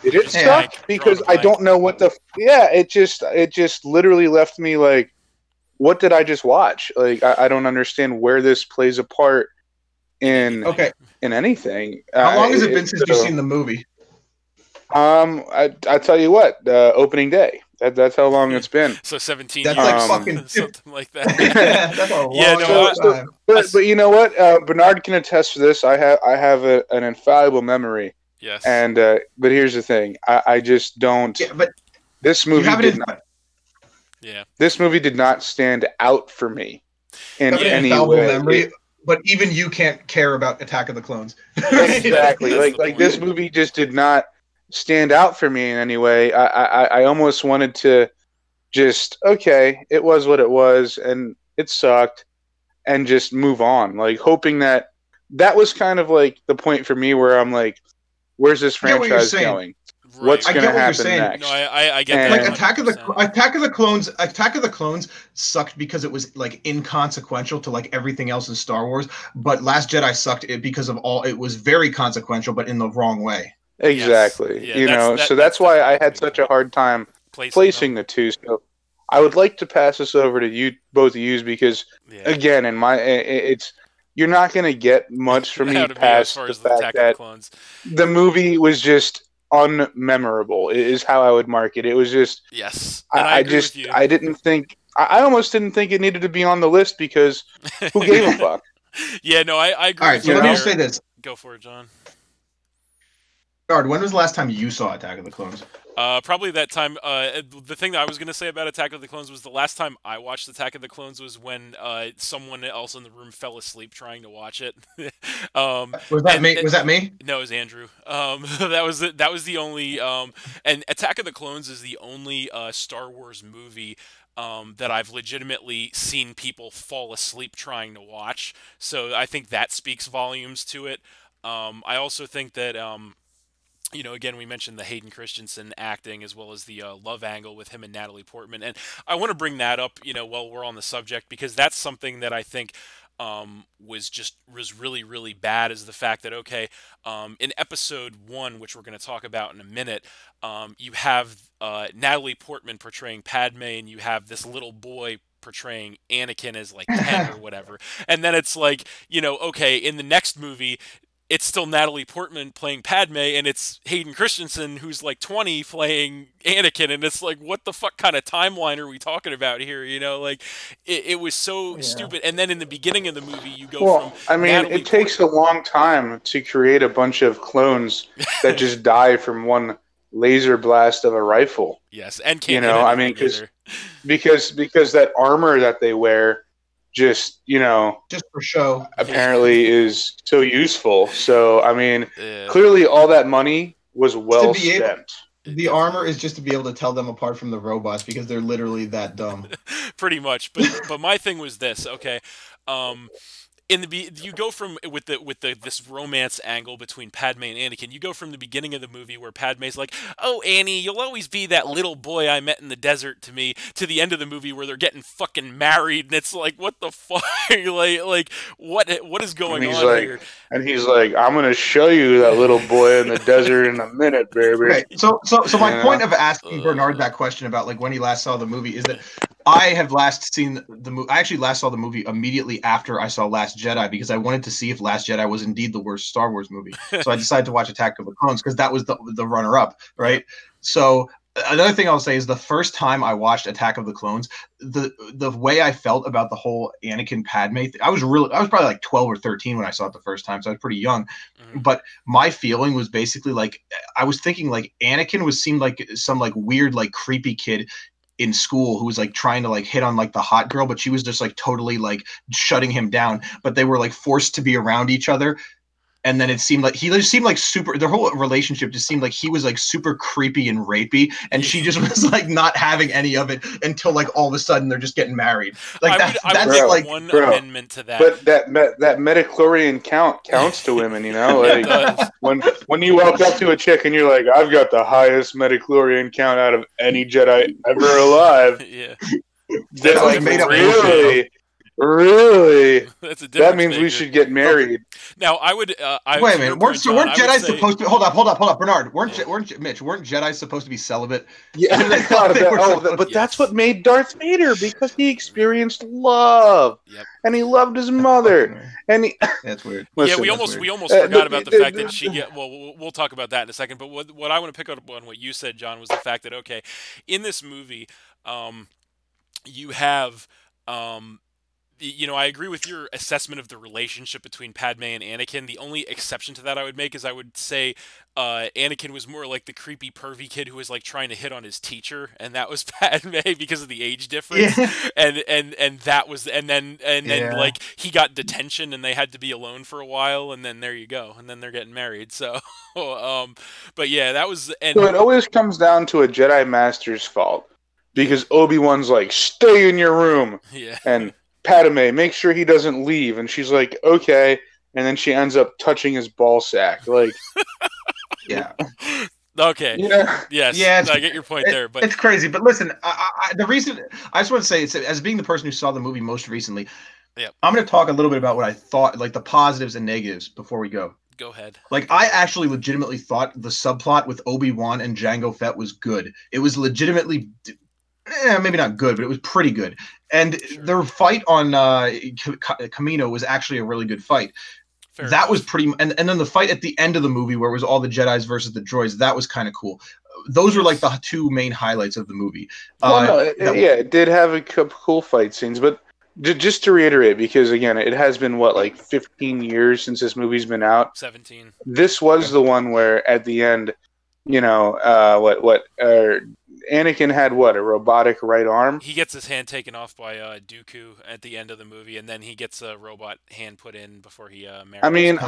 Did it suck? Because I don't know what the. Yeah, it just literally left me like, what did I just watch? Like, I don't understand where this plays a part in anything. How long has it been since you've seen the movie? I tell you what, opening day. That's how long it's been. So 17 That's years, like fucking something like that. That's a Yeah, long no, time. But you know what? Bernard can attest to this. I have an infallible memory. yes. And but here's the thing. I just don't. Yeah, but This you movie have it did in, not. Yeah. This movie did not stand out for me in you have an any infallible way. memory, but even you can't care about Attack of the Clones. Exactly. That's the like point. this movie just did not stand out for me in any way. I almost wanted to just it was what it was, and it sucked, and just move on. Like hoping that was kind of like the point for me where I'm like, where's this I get what you're franchise saying. going? Right. What's I going get to what you're happen saying. next? No, I get And- that. Like Attack of the 100%. Attack of the Clones sucked because it was like inconsequential to like everything else in Star Wars, but Last Jedi sucked it because of all it was very consequential, but in the wrong way. Exactly. Yeah, you know, that's so that's why I definitely had big such a point. hard time placing the two. So I would like to pass this over to you, both of you, because Yeah. again, in my it's you're not going to get much from me Out of past as far the as the fact Attack of the that Clones. the movie was just unmemorable. Is how I would mark it. It was just Yes. And I agree just with you. I didn't think I almost didn't think it needed to be on the list because who gave a fuck? Yeah, no, I agree All right, with so you let me there. just say this. Go for it, John. Bernard, when was the last time you saw Attack of the Clones? Probably that time. The thing that I was going to say about Attack of the Clones was the last time I watched Attack of the Clones was when someone else in the room fell asleep trying to watch it. Was that me? Was that me? No, it was Andrew. That was the only. And Attack of the Clones is the only Star Wars movie that I've legitimately seen people fall asleep trying to watch. So I think that speaks volumes to it. I also think that. You know, again, we mentioned the Hayden Christensen acting as well as the love angle with him and Natalie Portman, and I want to bring that up, you know, while we're on the subject, because that's something that I think was really really bad. Is the fact that in episode 1, which we're going to talk about in a minute, you have Natalie Portman portraying Padme, and you have this little boy portraying Anakin as like 10 or whatever, and then it's like, you know, in the next movie it's still Natalie Portman playing Padme, and it's Hayden Christensen who's like 20 playing Anakin, and it's like, what the fuck kind of timeline are we talking about here? You know, like it was so stupid. And then in the beginning of the movie, you go from I mean, Natalie it takes a long time to create a bunch of clones that just die from one laser blast of a rifle. Yes, and can't you know, I mean, because that armor that they wear. Just, you know, just for show, apparently is so useful. So, I mean, clearly all that money was well spent. The armor is just to be able to tell them apart from the robots because they're literally that dumb. Pretty much. But my thing was this, you go from with this romance angle between Padme and Anakin. You go from the beginning of the movie where Padme's like, "Oh, Annie, you'll always be that little boy I met in the desert," to me, to the end of the movie where they're getting fucking married, and it's like, what the fuck? like what is going on here? And he's like, "I'm gonna show you that little boy in the desert in a minute, baby." Right. So my point of asking Bernard that question about like when he last saw the movie is that I have last seen the movie. I actually last saw the movie immediately after I saw Last Jedi because I wanted to see if Last Jedi was indeed the worst Star Wars movie. So I decided to watch Attack of the Clones because that was the runner-up, right? So another thing I'll say is the first time I watched Attack of the Clones, the way I felt about the whole Anakin Padme thing, I was probably like 12 or 13 when I saw it the first time, so I was pretty young. Mm-hmm. But my feeling was basically like I was thinking like Anakin seemed like some like weird like creepy kid in school who was like trying to like hit on like the hot girl, but she was just like totally like shutting him down, but they were like forced to be around each other. And then it seemed like he just seemed like their whole relationship just seemed like he was like super creepy and rapey, and she just was like not having any of it until like all of a sudden they're just getting married. Like I would like one amendment to that. But that midichlorian counts to women, you know. Like when you walk up to a chick and you're like, "I've got the highest midichlorian count out of any Jedi ever alive." Yeah, that's like really. Really? That's a That difference means we maker. should get married. Now, I would. Wait To a your minute. point, John, Weren't I would Jedi say, supposed to hold up, Bernard? Weren't Jedi supposed to be celibate? Yeah, I thought they were supposed. but that's Yes. what made Darth Vader, because he experienced love, Yep. and he loved his mother, and he. That's weird. Yeah, we Listen, almost forgot about the fact that she. Yeah, well, we'll talk about that in a second. But what I want to pick up on what you said, John, was the fact that, okay, in this movie, you have, I agree with your assessment of the relationship between Padme and Anakin. The only exception to that I would make is I would say Anakin was more like the creepy, pervy kid who was like trying to hit on his teacher, and that was Padme because of the age difference. Yeah. And that was then Yeah. like he got detention and they had to be alone for a while, and then there you go, and then they're getting married. So, but yeah, that was and So it always comes down to a Jedi Master's fault, because Obi-Wan's like, "Stay in your room," yeah. and Padme, make sure he doesn't leave, and she's like, "Okay," and then she ends up touching his ball sack, like. Yeah. Okay. Yeah. Yes. Yeah, I get your point there, but it's crazy. But listen, the reason I just want to say, it's, as being the person who saw the movie most recently, Yep. I'm going to talk a little bit about what I thought, like the positives and negatives, before we go. go ahead. Like, I actually legitimately thought the subplot with Obi-Wan and Jango Fett was good. It was legitimately, maybe not good, but it was pretty good. And Sure. their fight on Kamino was actually a really good fight. Fair That enough. was pretty, and then the fight at the end of the movie where it was all the Jedis versus the droids, that was kind of cool. Those were like the two main highlights of the movie. It did have a couple cool fight scenes, but just to reiterate, because again, it has been like 15 years since this movie's been out. 17. This was the one where at the end, Anakin had a robotic right arm. He gets his hand taken off by Dooku at the end of the movie, and then he gets a robot hand put in before he marries.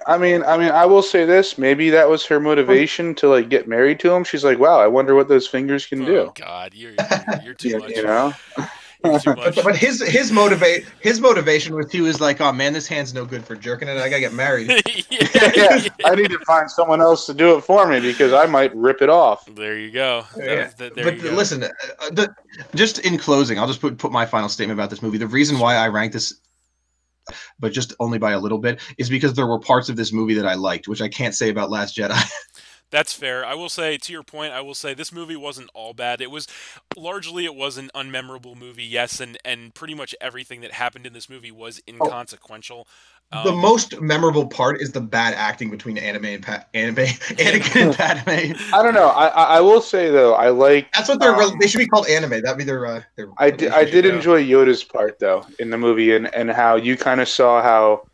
I will say this: maybe that was her motivation to like get married to him. She's like, "Wow, I wonder what those fingers can do." Oh God, you're too much. You know. You're too much. But his motivation was, he was like, "Oh man, this hand's no good for jerking it. I gotta get married." Yeah, I need to find someone else to do it for me because I might rip it off. There you go. Yeah. There But you go. listen, just in closing, I'll just put my final statement about this movie. The reason why I rank this, but just only by a little bit, is because there were parts of this movie that I liked, which I can't say about Last Jedi. That's fair. I will say, to your point, I will say this movie wasn't all bad. It was largely an unmemorable movie, yes, and pretty much everything that happened in this movie was inconsequential. The most memorable part is the bad acting between Anakin and Padme. I don't know. I will say though, I like. That's what they should be called, anime. That'd be their I did enjoy Yoda's part though in the movie, and how you kind of saw how,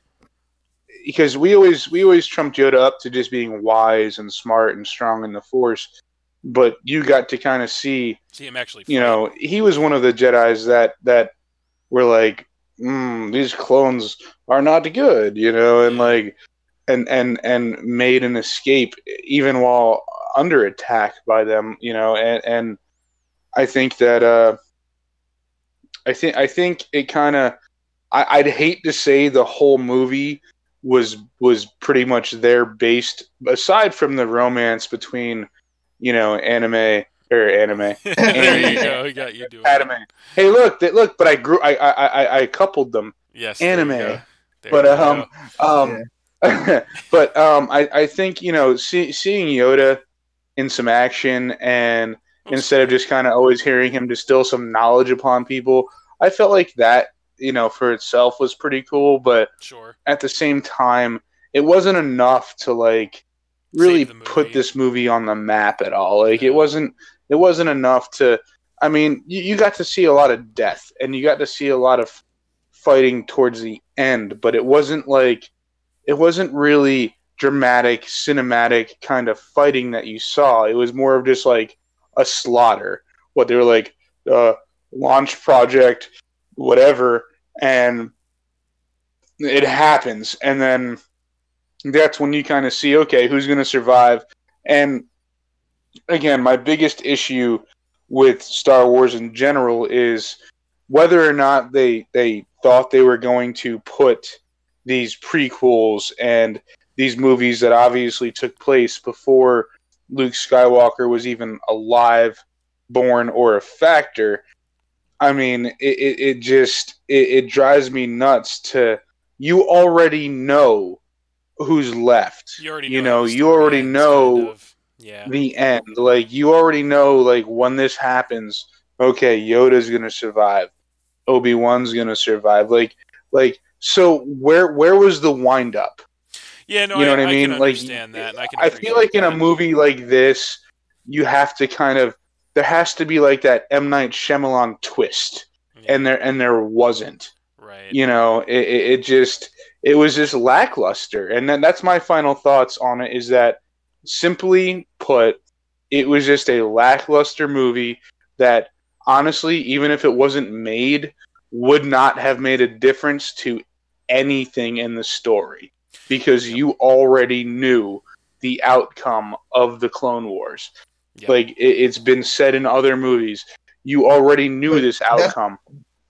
because we always trumped Yoda up to just being wise and smart and strong in the Force, but you got to kind of see him actually. He was one of the Jedis that were like, these clones are not good, and like, and made an escape even while under attack by them, and I think that I think it kind of, I'd hate to say the whole movie was pretty much there based, aside from the romance between anime. There you go. We got you doing anime. Hey, look, but I coupled them. Yes, anime. But but I think seeing Yoda in some action, and instead of just kind of always hearing him distill some knowledge upon people, I felt like that for itself was pretty cool. But sure, at the same time, it wasn't enough to like really put this movie on the map at all. Like, it wasn't enough to. I mean, you got to see a lot of death, and you got to see a lot of fighting towards the end, but it wasn't really dramatic, cinematic kind of fighting that you saw. It was more of just like a slaughter. What they were like, launch project, whatever, and it happens, and then that's when you kind of see, okay, who's going to survive. And again, my biggest issue with Star Wars in general is whether or not they thought they were going to put these prequels and these movies that obviously took place before Luke Skywalker was even alive, born, or a factor. I mean, it just it drives me nuts to you already know who's left. You already You know how know, the you story already ends, kind know of. Yeah. the end. Like you already know like when this happens, okay, Yoda's gonna survive. Obi-Wan's gonna survive. Like so where was the wind up? Yeah, no, You know what I I can mean? Like understand that, and I can I feel appreciate like in a that. movie like this, you have to kind of there has to be like that M Night Shyamalan twist, Yeah, and there wasn't. right. You know, it just it was just lackluster, and then that's my final thoughts on it. Is that simply put, it was just a lackluster movie that honestly, even if it wasn't made, would not have made a difference to anything in the story because Yep. you already knew the outcome of the Clone Wars. Yep. Like it's been said in other movies, you already knew But this outcome.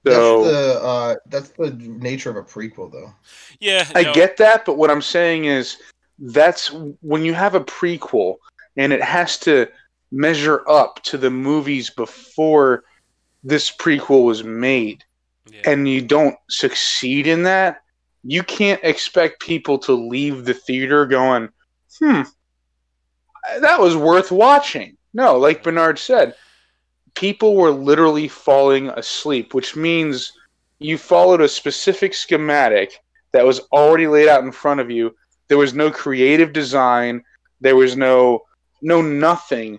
So that's the nature of a prequel, though. Yeah, I no. get that, but what I'm saying is that's when you have a prequel and it has to measure up to the movies before this prequel was made, Yeah. and you don't succeed in that, you can't expect people to leave the theater going, that was worth watching. No, like Right. B-Nard said, people were literally falling asleep, which means you followed a specific schematic that was already laid out in front of you. There was no creative design. There was no nothing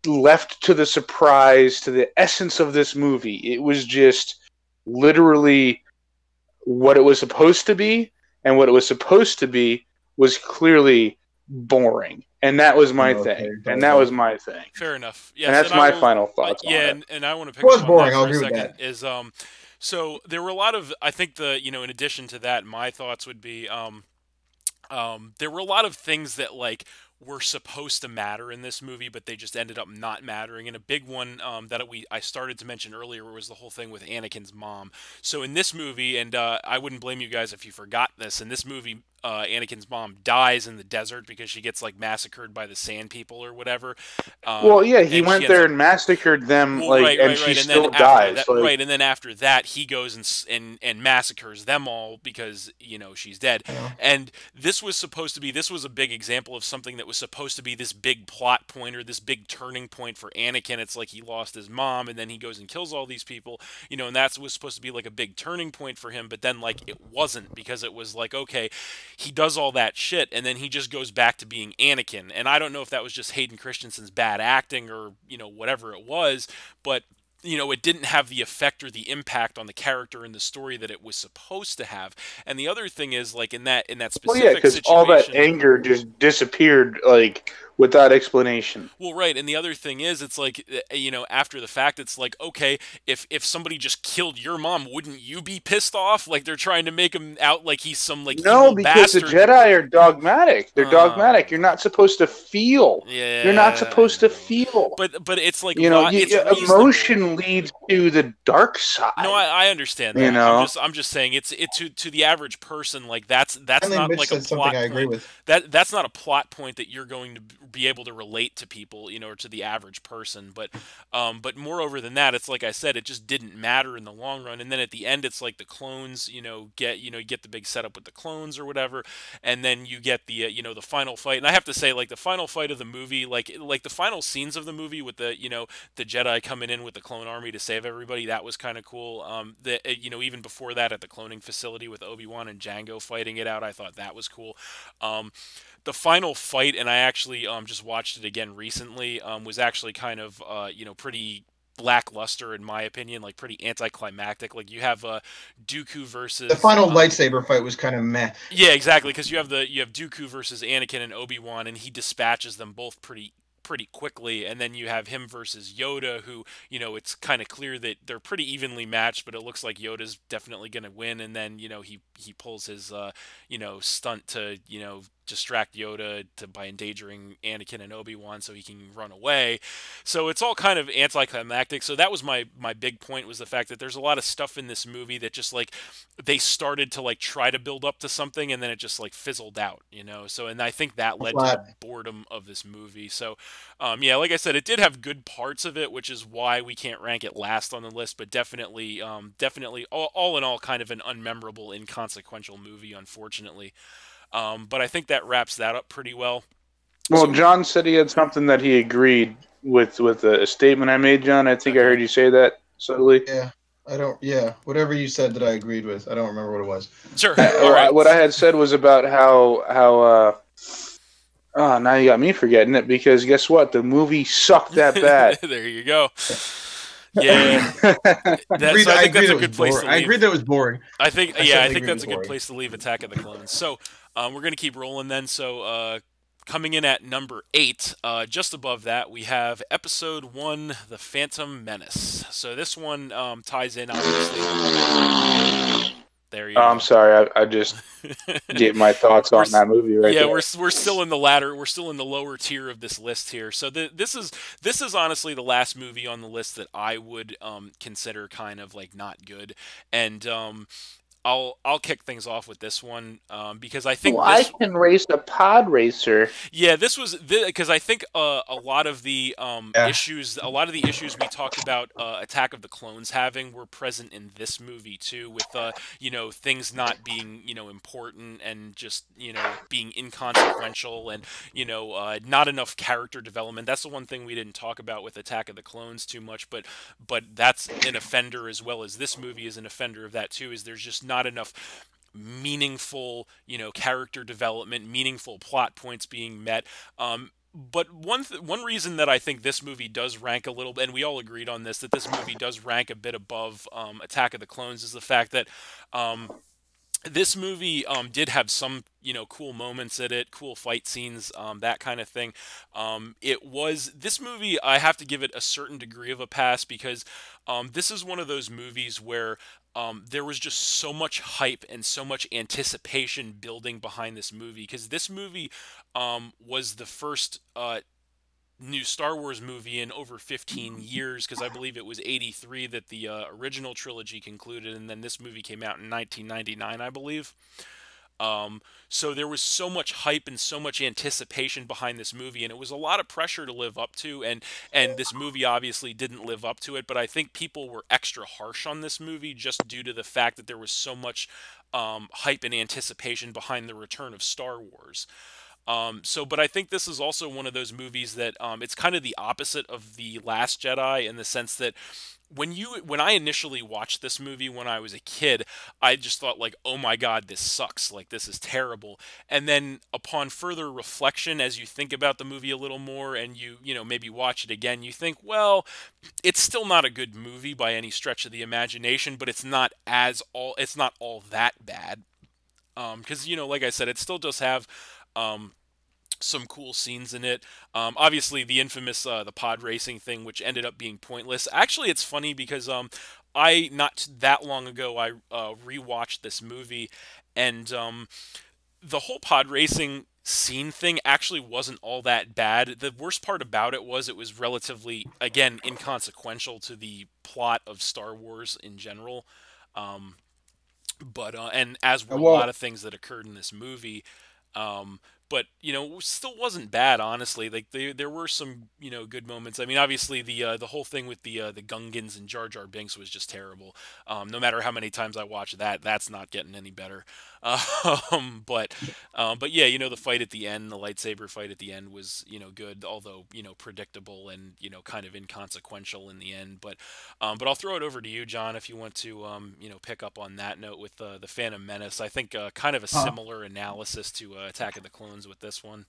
left to the surprise, to the essence of this movie. It was just literally what it was supposed to be, and what it was supposed to be was clearly boring. And that was my Okay, thing. And that but was my thing. Fair enough. And Yes, that's and I my will. final thoughts on Yeah, it. and I want to it pick up was on that boring. I'll for a agree with second. that. Is so there were a lot of. I think in addition to that, my thoughts would be there were a lot of things that like were supposed to matter in this movie, but they just ended up not mattering. And a big one that I started to mention earlier was the whole thing with Anakin's mom. So in this movie, and I wouldn't blame you guys if you forgot this. In this movie, Anakin's mom dies in the desert because she gets like massacred by the Sand People or whatever, Well, yeah, he and she went ends there up. and massacred them, Well, like, right, and right, she right, and then still after dies. that, Like, right, and then after that, he goes and massacres them all because she's dead. Yeah. And this was a big example of something that was supposed to be this big plot point or this big turning point for Anakin. It's like he lost his mom, and then he goes and kills all these people, and that was supposed to be like a big turning point for him. But then like it wasn't because it was like okay, he does all that shit, and then he just goes back to being Anakin. And I don't know if that was just Hayden Christensen's bad acting or whatever it was, but it didn't have the effect or the impact on the character and the story that it was supposed to have. And the other thing is, like in that well, yeah, specific because all that situation, anger just disappeared, like, without explanation. well, right. And the other thing is, it's like after the fact, it's like okay, if somebody just killed your mom, wouldn't you be pissed off? Like they're trying to make him out like he's some like No, evil because the bastard. Jedi are dogmatic. They're dogmatic. You're Uh, not supposed to feel. You're not yeah, I supposed to know. feel. But it's like it's reasonable. Emotion leads to the dark No, side. I understand You that. know, I'm just saying to the average person like that's Finally, not Mitch like a said something plot I agree point. with. That's not a plot point that you're going to be able to relate to people, or to the average person. But moreover than that, it's like I said, it just didn't matter in the long run. And then at the end, it's like the clones, you get the big setup with the clones or whatever, and then you get the final fight. And I have to say, like the final fight of the movie, like the final scenes of the movie with the Jedi coming in with the clone army to save everybody, that was kind of cool. Even before that at the cloning facility with Obi-Wan and Jango fighting it out, I thought that was cool. Um, the final fight, and I actually just watched it again recently, was actually kind of pretty lackluster in my opinion, like pretty anticlimactic. Like you have Dooku The versus final lightsaber fight was kind of meh. yeah, exactly, because you have Dooku versus Anakin and Obi-Wan, and he dispatches them both pretty quickly. And then you have him versus Yoda, who it's kind of clear that they're pretty evenly matched, but it looks like Yoda's definitely going to win. And then he pulls his stunt to distract Yoda by endangering Anakin and Obi-Wan so he can run away. So it's all kind of anticlimactic. So that was my big point, was the fact that there's a lot of stuff in this movie that just like they started to like try to build up to something and then it just like fizzled out, you know. So and I think that led to the boredom of this movie. So yeah, like I said, it did have good parts of it, which is why we can't rank it last on the list, but definitely definitely all in all kind of an unmemorable, inconsequential movie, unfortunately. But I think that wraps that up pretty well. Well, So, John said he had something that he agreed with a statement I made, John. I think I heard you say that subtly. Yeah, I don't. Yeah, whatever you said that I agreed with, I don't remember what it was. sure. All right. What I had said was about how. Oh, now you got me forgetting it, because guess what? The movie sucked that bad. There you go. Yeah, I think that's a good place to leave. I agreed that it was boring. I think that's a good place to leave Attack of the Clones. So we're gonna keep rolling then. So coming in at number 8, just above that, we have Episode 1, The Phantom Menace. So this one ties in, obviously. There you go. I'm sorry, I just gave my thoughts on that movie right there. Yeah, we're still in the latter. We're still in the lower tier of this list here. So this is honestly the last movie on the list that I would consider kind of like not good. And I'll kick things off with this one because I think I can race a pod racer. Yeah, this was because I think a lot of the issues we talked about Attack of the Clones having were present in this movie too, with things not being important and just being inconsequential and not enough character development. That's the one thing we didn't talk about with Attack of the Clones too much, but that's an offender as well as this movie is an offender of that too. Is there's just not enough meaningful, character development, meaningful plot points being met. But one reason that I think this movie does rank a little, and we all agreed on this, that this movie does rank a bit above Attack of the Clones, is the fact that this movie did have some, cool moments in it, cool fight scenes, that kind of thing. This movie, I have to give it a certain degree of a pass because this is one of those movies where there was just so much hype and so much anticipation building behind this movie, because this movie was the first new Star Wars movie in over 15 years, because I believe it was 83 that the original trilogy concluded, and then this movie came out in 1999, I believe. So there was so much hype and so much anticipation behind this movie, and it was a lot of pressure to live up to, and this movie obviously didn't live up to it, but I think people were extra harsh on this movie just due to the fact that there was so much hype and anticipation behind the return of Star Wars. But I think this is also one of those movies that it's kind of the opposite of The Last Jedi, in the sense that when I initially watched this movie when I was a kid, I just thought like, oh my God, this sucks. Like, this is terrible. And then upon further reflection, as you think about the movie a little more and you maybe watch it again, you think, well, it's still not a good movie by any stretch of the imagination, but it's not all that bad. Because, like I said, it still does have some cool scenes in it. Obviously, the infamous the pod racing thing, which ended up being pointless. Actually, it's funny because I not that long ago I rewatched this movie, and the whole pod racing scene thing actually wasn't all that bad. The worst part about it was relatively, again, inconsequential to the plot of Star Wars in general. And as were a lot of things that occurred in this movie. But still wasn't bad, honestly. Like there were some good moments. I mean, obviously the whole thing with the Gungans and Jar Jar Binks was just terrible. No matter how many times I watch that, that's not getting any better. But yeah, the fight at the end, the lightsaber fight at the end was good, although predictable and kind of inconsequential in the end. But I'll throw it over to you, John, if you want to pick up on that note with the Phantom Menace. I think kind of a similar analysis to Attack of the Clones with this one.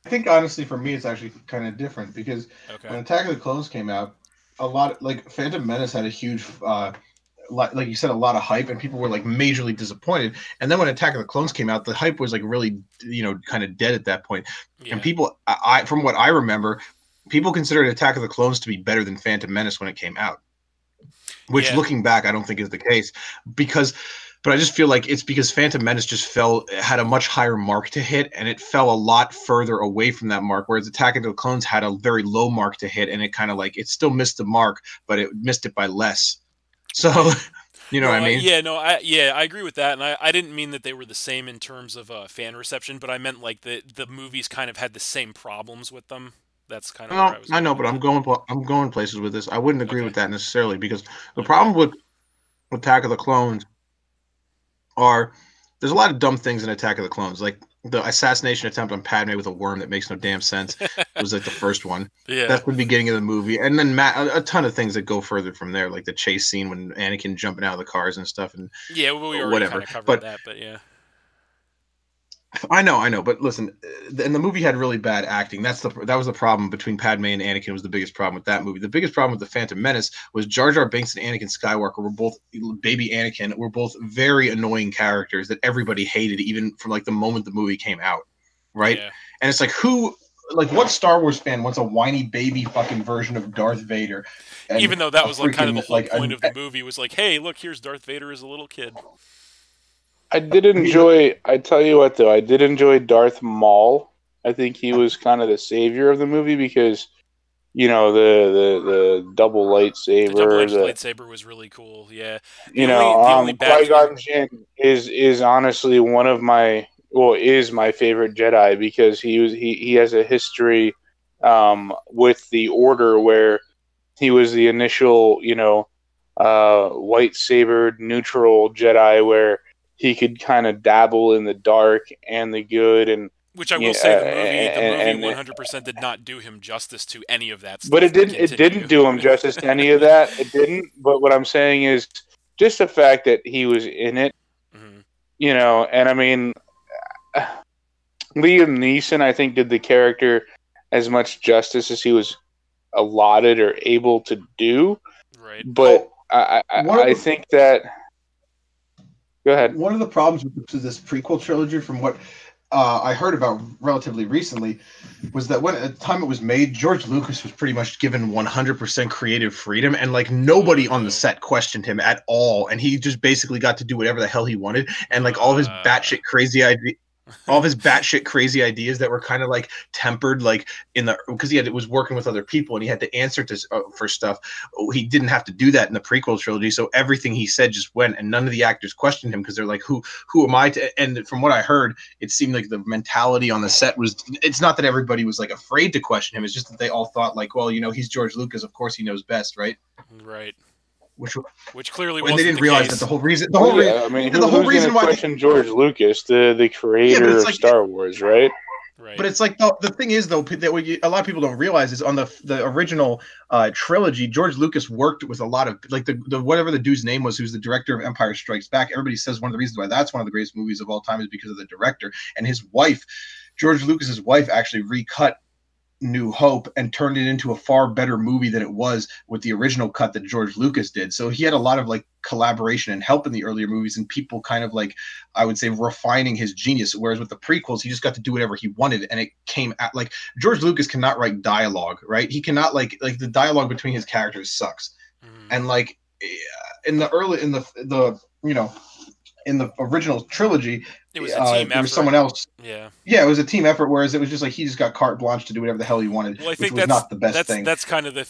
I think honestly for me it's actually kind of different, because when Attack of the Clones came out, Phantom Menace had a huge like you said, a lot of hype, and people were like majorly disappointed. And then when Attack of the Clones came out, the hype was like really kind of dead at that point. Yeah. And people, from what I remember, people considered Attack of the Clones to be better than Phantom Menace when it came out, which looking back I don't think is the case, because but I just feel like it's because Phantom Menace just had a much higher mark to hit, and it fell a lot further away from that mark, whereas Attack of the Clones had a very low mark to hit, and it kind of like, it still missed the mark, but it missed it by less. So, you know what I mean? I agree with that, and I didn't mean that they were the same in terms of fan reception, but I meant like the movies kind of had the same problems with them. That's kind of where I was I going know, with but that. I'm going places with this. I wouldn't agree Okay. with that necessarily, because the Okay. problem with Attack of the Clones are there's a lot of dumb things in Attack of the Clones. Like the assassination attempt on Padme with a worm that makes no damn sense was like the first one. Yeah. That's the beginning of the movie, and then a ton of things that go further from there, like the chase scene when Anakin jumping out of the cars and stuff, and Yeah, well, we already kind whatever. of covered But that, but yeah. I know, but listen, and the movie had really bad acting. That was the problem between Padme and Anakin. Was the biggest problem with that movie. The biggest problem with the Phantom Menace was Jar Jar Binks and Anakin Skywalker were both baby Anakin were both very annoying characters that everybody hated, even from like the moment the movie came out, right? Yeah. And it's like what Star Wars fan wants a whiny baby fucking version of Darth Vader? And Even though that a was like kind of the freaking whole point of the movie was like, hey, look, here's Darth Vader as a little kid. I did enjoy. I tell you what, though, I did enjoy Darth Maul. I think he was kind of the savior of the movie because, you know, the double lightsaber. The double-edged lightsaber was really cool. Yeah. You The only know, bad Qui-Gon Jinn is honestly one of is my favorite Jedi because he has a history with the Order where he was the initial, white sabered neutral Jedi where he could kind of dabble in the dark and the good, and which I will say the movie 100% did not do him justice to any of that stuff. But it didn't do him justice to any of that. It didn't. But what I'm saying is just the fact that he was in it, and I mean, Liam Neeson, I think, did the character as much justice as he was allotted or able to do. Right. But I think that. Go ahead. One of the problems with this prequel trilogy, from what I heard about relatively recently, was that at the time it was made, George Lucas was pretty much given 100% creative freedom, and like nobody on the set questioned him at all, and he just basically got to do whatever the hell he wanted, and like all of his batshit crazy ideas that were kind of like tempered, like because it was working with other people and he had to answer for stuff. He didn't have to do that in the prequel trilogy, so everything he said just went, and none of the actors questioned him because they're like, who am I to? And from what I heard, it seemed like the mentality on the set was, it's not that everybody was like afraid to question him, it's just that they all thought like, well, he's George Lucas, of course he knows best, right? Which clearly when wasn't they didn't the realize case. that the whole reason who's reason why question George Lucas, the creator of Star Wars, right? Right. But it's like the thing is though that a lot of people don't realize is on the original trilogy, George Lucas worked with a lot of like the whatever the dude's name was, who's the director of Empire Strikes Back. Everybody says one of the reasons why that's one of the greatest movies of all time is because of the director, and his wife, George Lucas's wife, actually recut New Hope and turned it into a far better movie than it was with the original cut that George Lucas did. So he had a lot of like collaboration and help in the earlier movies, and people kind of like, I would say, refining his genius. Whereas with the prequels, he just got to do whatever he wanted, and it came at like George Lucas cannot write dialogue, right? He cannot like the dialogue between his characters sucks, and like in the original trilogy, it was a team effort. There was someone else. Yeah, it was a team effort. Whereas it was just like he just got carte blanche to do whatever the hell he wanted. Well, I think which was not the best thing. That's kind of the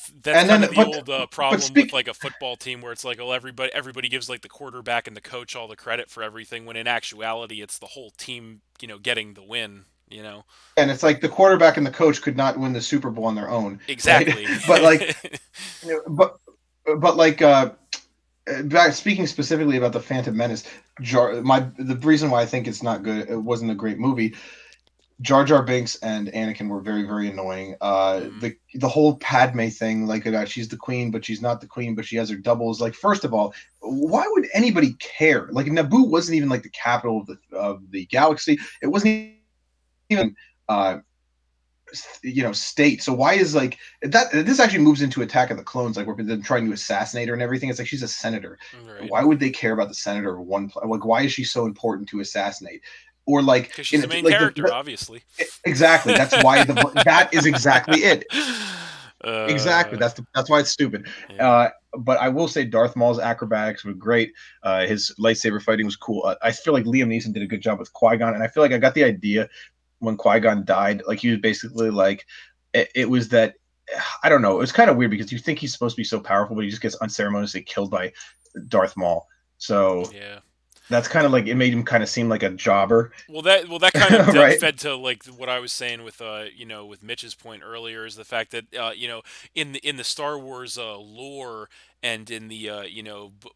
old problem with like a football team where it's like, well, everybody gives like the quarterback and the coach all the credit for everything, when in actuality it's the whole team, getting the win. And it's like the quarterback and the coach could not win the Super Bowl on their own. Exactly. Right? But like, but like. Speaking specifically about the Phantom Menace, the reason why I think it's not good, it wasn't a great movie. Jar Jar Binks and Anakin were very, very annoying. The whole Padme thing, like she's the queen, but she's not the queen, but she has her doubles. Like, first of all, why would anybody care? Like, Naboo wasn't even like the capital of the galaxy. It wasn't even state. So why is like that? This actually moves into Attack of the Clones, like where they're trying to assassinate her and everything. It's like she's a senator. Right. Why would they care about the senator of one? Like, why is she so important to assassinate? Or like, because she's the main character, obviously. Exactly. That's why that is exactly it. Exactly. That's why it's stupid. Yeah. But I will say Darth Maul's acrobatics were great. His lightsaber fighting was cool. I feel like Liam Neeson did a good job with Qui-Gon, and I feel like I got the idea when Qui-Gon died. Like he was basically like it was that I don't know. It was kind of weird because you think he's supposed to be so powerful, but he just gets unceremoniously killed by Darth Maul. So Yeah. that's kind of like it made him kind of seem like a jobber, Well, that kind of right? fed to like what I was saying with with Mitch's point earlier is the fact that in the Star Wars lore and in the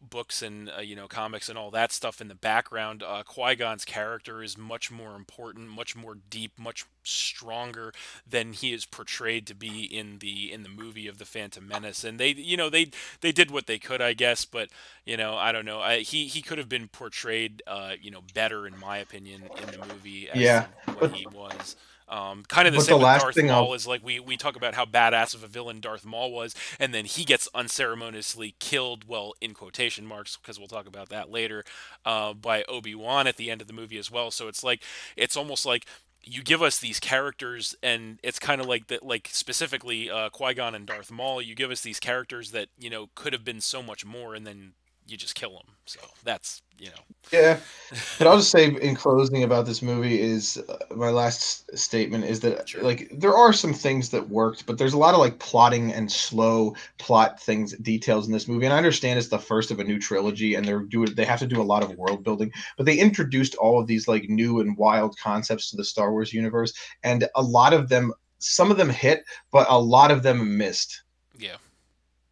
books and comics and all that stuff in the background, Qui-Gon's character is much more important, much more deep, much stronger than he is portrayed to be in the movie of the Phantom Menace. And they did what they could, I guess, but I don't know. He could have been portrayed, better in my opinion in the movie as to Yeah, what but he was. Kind of the but the same with last Darth thing Maul I'll is like we talk about how badass of a villain Darth Maul was, and then he gets unceremoniously killed, well, in quotation marks, because we'll talk about that later, by Obi-Wan at the end of the movie as well. So it's almost like you give us these characters, and it's kind of like that, like specifically Qui-Gon and Darth Maul. You give us these characters that could have been so much more, and then you just kill them. So that's yeah. But I'll just say in closing about this movie is my last statement is that sure. like there are some things that worked, but there's a lot of like plotting and slow plot things details in this movie. And I understand it's the first of a new trilogy, and they have to do a lot of world building, but they introduced all of these like new and wild concepts to the Star Wars universe, and a lot of them, some of them hit, but a lot of them missed. Yeah.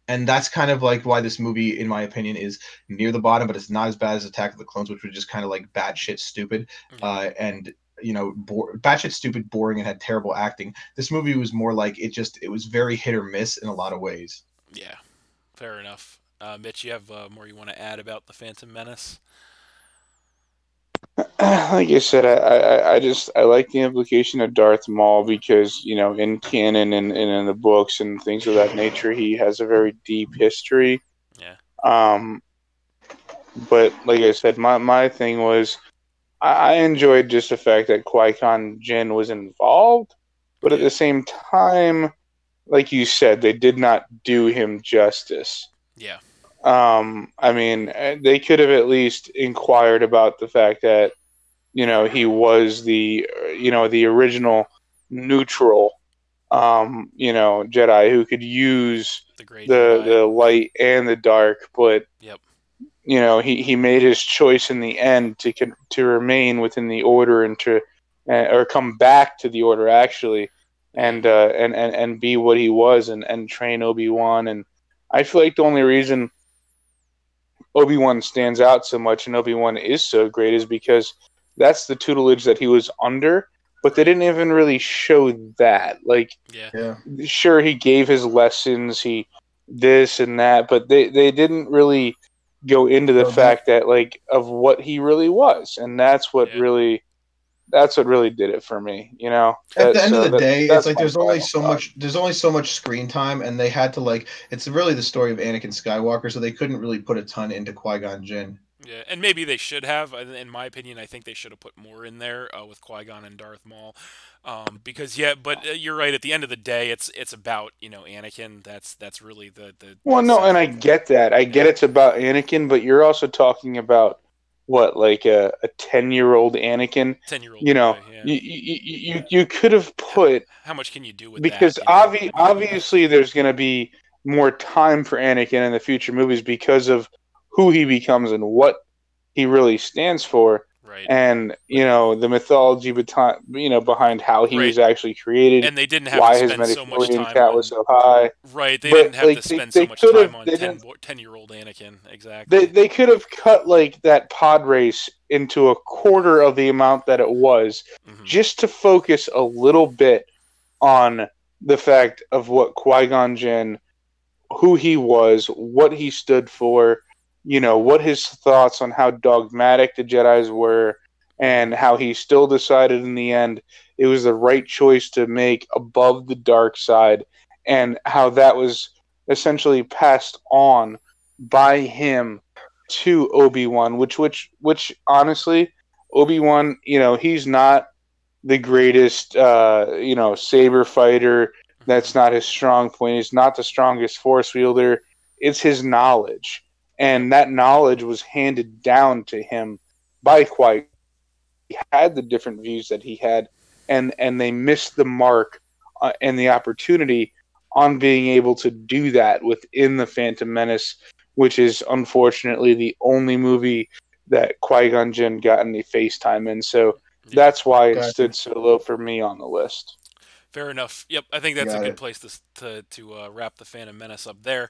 And that's kind of like why this movie, in my opinion, is near the bottom, but it's not as bad as Attack of the Clones, which was just kind of like batshit stupid, and batshit stupid, boring, and had terrible acting. This movie was more like it was very hit or miss in a lot of ways. Yeah. Fair enough. Mitch, you have more you want to add about the Phantom Menace? Like I said, I like the implication of Darth Maul because in canon and in the books and things of that nature, he has a very deep history. Yeah. But like I said, my thing was I enjoyed just the fact that Qui-Gon Jinn was involved, but at the same time, like you said, they did not do him justice. Yeah. I mean, they could have at least inquired about the fact that he was the original neutral Jedi who could use the light and the dark, but yep. He made his choice in the end to remain within the order and or come back to the order actually, and be what he was and train Obi-Wan. And I feel like the only reason Obi-Wan stands out so much and Obi-Wan is so great is because that's the tutelage that he was under, but they didn't even really show that. Like, sure, he gave his lessons, he this and that, but they didn't really go into the fact that like of what he really was, and that's what really did it for me. At the end of the day, it's like there's only so much screen time, and they had to like it's really the story of Anakin Skywalker, so they couldn't really put a ton into Qui-Gon Jinn. Yeah, and maybe they should have. In my opinion, I think they should have put more in there with Qui-Gon and Darth Maul, because you're right. At the end of the day, it's about Anakin. That's really the. Well, no, and I get that. I get it's about Anakin, but you're also talking about what, like a 10-year-old Anakin? 10-year-old. You could have put. How much can you do with because that? Because obviously there's going to be more time for Anakin in the future movies because of who he becomes and what he really stands for, right? And the mythology behind how he was actually created, and they didn't have why to his spend so much time count was so high. Right, they didn't have to spend so much time on 10-year-old Anakin. Exactly. They could have cut like that pod race into a quarter of the amount that it was, just to focus a little bit on the fact of what Qui-Gon Jinn, who he was, what he stood for, what his thoughts on how dogmatic the Jedis were, and how he still decided in the end it was the right choice to make above the dark side, and how that was essentially passed on by him to Obi-Wan, which honestly, Obi-Wan, he's not the greatest, saber fighter. Hmm. That's not his strong point. He's not the strongest force wielder. It's his knowledge. Yep. And that knowledge was handed down to him by Qui. He had the different views that he had, and they missed the mark and the opportunity on being able to do that within the Phantom Menace, which is unfortunately the only movie that Qui-Gon Jinn got any FaceTime in. So Yeah. that's why it Gotcha. stood so low for me on the list. Fair enough. Yep. I think that's a Got good it. place to wrap the Phantom Menace up there.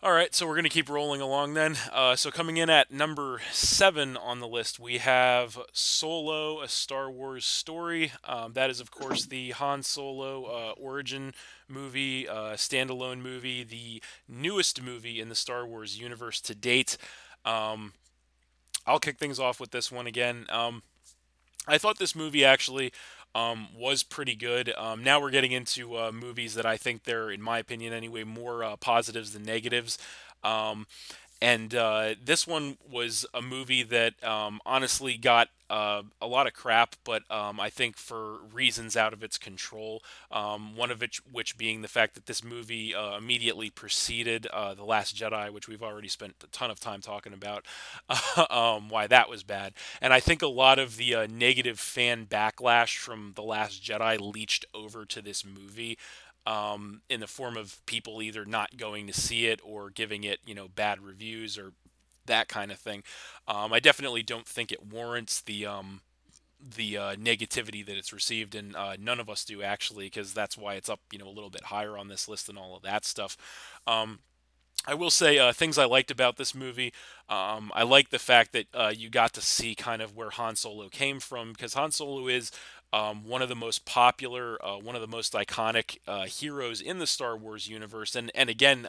All right, so we're going to keep rolling along then. So coming in at number 7 on the list, we have Solo, a Star Wars story. That is, of course, the Han Solo origin movie, standalone movie, the newest movie in the Star Wars universe to date. Um, I'll kick things off with this one again. I thought this movie actually was pretty good. Now we're getting into movies that I think they're, in my opinion anyway, more positives than negatives. Um, and this one was a movie that honestly got a lot of crap, but I think for reasons out of its control. One of which being the fact that this movie immediately preceded The Last Jedi, which we've already spent a ton of time talking about, why that was bad. And I think a lot of the negative fan backlash from The Last Jedi leached over to this movie in the form of people either not going to see it or giving it, bad reviews or that kind of thing. I definitely don't think it warrants the negativity that it's received, and none of us do actually, because that's why it's up, a little bit higher on this list and all of that stuff. Um, I will say things I liked about this movie. I like the fact that you got to see kind of where Han Solo came from, because Han Solo is one of the most popular, one of the most iconic heroes in the Star Wars universe. And again,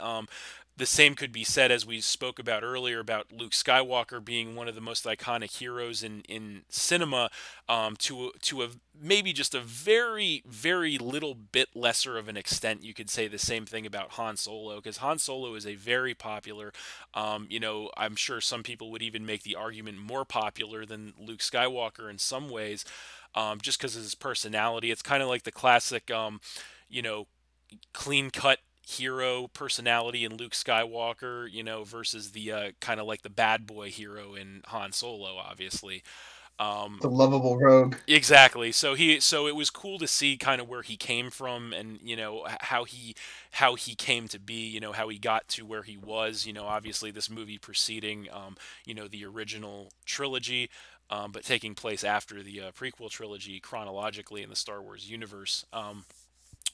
the same could be said as we spoke about earlier about Luke Skywalker being one of the most iconic heroes in cinema, to a maybe just a very very little bit lesser of an extent. You could say the same thing about Han Solo, because Han Solo is a very popular. I'm sure some people would even make the argument more popular than Luke Skywalker in some ways, just because of his personality. It's kind of like the classic, you know, clean cut hero personality in Luke Skywalker, versus the kind of like the bad boy hero in Han Solo, obviously. Um, The lovable rogue. exactly. So it was cool to see kind of where he came from, and how he came to be, how he got to where he was. Obviously this movie preceding the original trilogy. But taking place after the prequel trilogy chronologically in the Star Wars universe.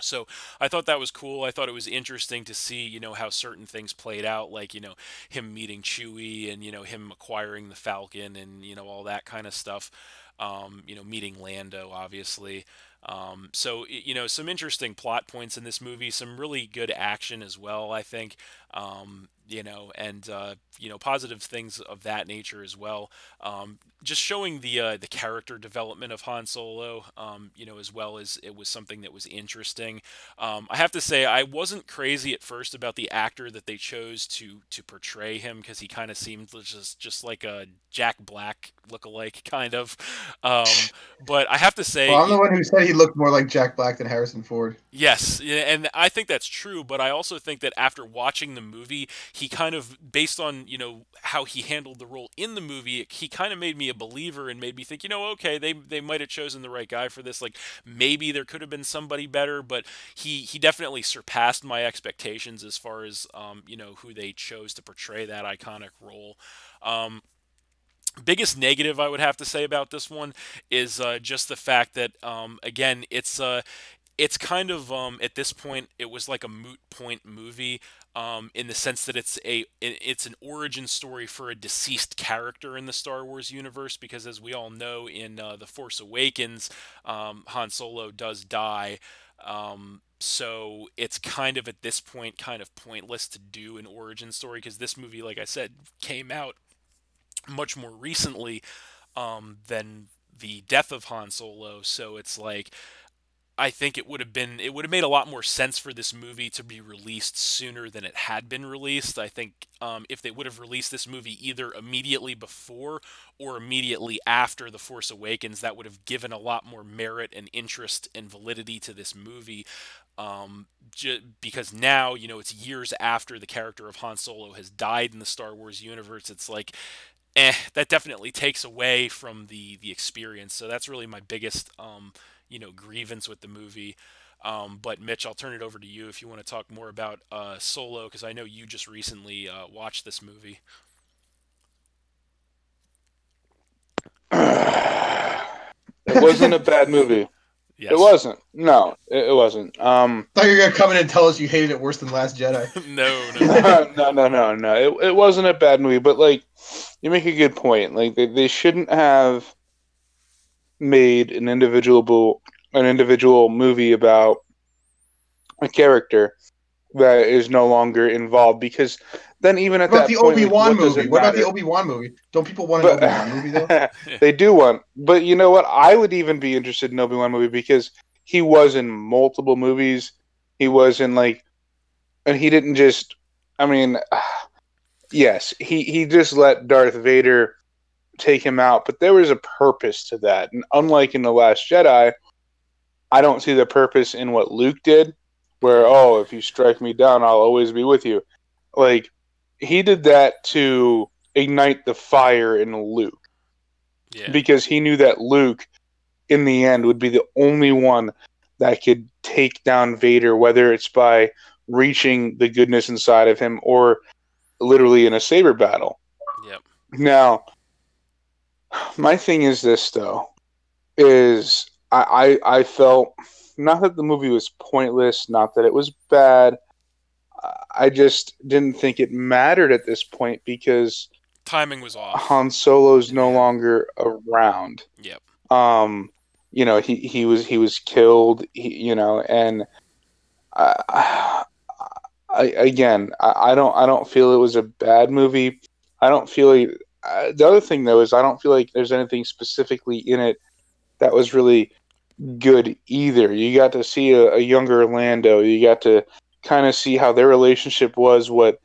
So I thought that was cool. I thought it was interesting to see, how certain things played out, like, him meeting Chewie, and, him acquiring the Falcon, and, all that kind of stuff. Meeting Lando, obviously. Some interesting plot points in this movie, some really good action as well, I think. And positive things of that nature as well. Just showing the character development of Han Solo, as well as it was something that was interesting. I have to say I wasn't crazy at first about the actor that they chose to portray him, because he kind of seemed just like a Jack Black lookalike kind of. But I have to Well, I'm say, the one who said he looked more like Jack Black than Harrison Ford. yes, yeah, and I think that's true, but I also think that after watching the movie, he kind of, based on, how he handled the role in the movie, he kind of made me a believer and made me think, okay, they might have chosen the right guy for this. Like, maybe there could have been somebody better, but he definitely surpassed my expectations as far as, who they chose to portray that iconic role. Um, Biggest negative I would have to say about this one is just the fact that, again, it's kind of, at this point it was like a moot point movie, in the sense that it's an origin story for a deceased character in the Star Wars universe, because as we all know, in The Force Awakens, Han Solo does die. So it's kind of, at this point, kind of pointless to do an origin story, because this movie, like I said, came out much more recently than the death of Han Solo. So it's like, I think it would have made a lot more sense for this movie to be released sooner than it had been released. I think if they would have released this movie either immediately before or immediately after The Force Awakens, that would have given a lot more merit and interest and validity to this movie. Because now, it's years after the character of Han Solo has died in the Star Wars universe. It's like, that definitely takes away from the experience. So that's really my biggest, grievance with the movie. But Mitch, I'll turn it over to you if you want to talk more about Solo, because I know you just recently watched this movie. It wasn't a bad movie. Yes. It wasn't. No, it wasn't. I thought you were gonna come in and tell us you hated it worse than Last Jedi. No. It wasn't a bad movie, but like, you make a good point. Like, they shouldn't have made an individual movie about a character that is no longer involved, because then even at that point, what about the Obi-Wan movie? does it What about matter? the Obi-Wan movie? Don't people want an Obi-Wan movie though? They do want, but you know what? I would even be interested in an Obi-Wan movie, because he was in multiple movies. He was in and he didn't just. I mean, yes, he just let Darth Vader take him out, but there was a purpose to that. And unlike in The Last Jedi, I don't see the purpose in what Luke did, where, if you strike me down, I'll always be with you. Like, he did that to ignite the fire in Luke. Yeah. Because he knew that Luke, in the end, would be the only one that could take down Vader, whether it's by reaching the goodness inside of him or literally in a saber battle. Yep. Now, my thing is this, though, is I felt, not that the movie was pointless, not that it was bad, I just didn't think it mattered at this point, because timing was off. Han Solo's no longer around. Yep. He was killed. And I don't feel it was a bad movie. I don't feel like the other thing though is I don't feel like there's anything specifically in it that was really good either. You got to see a younger Lando. You got to kind of see how their relationship was, what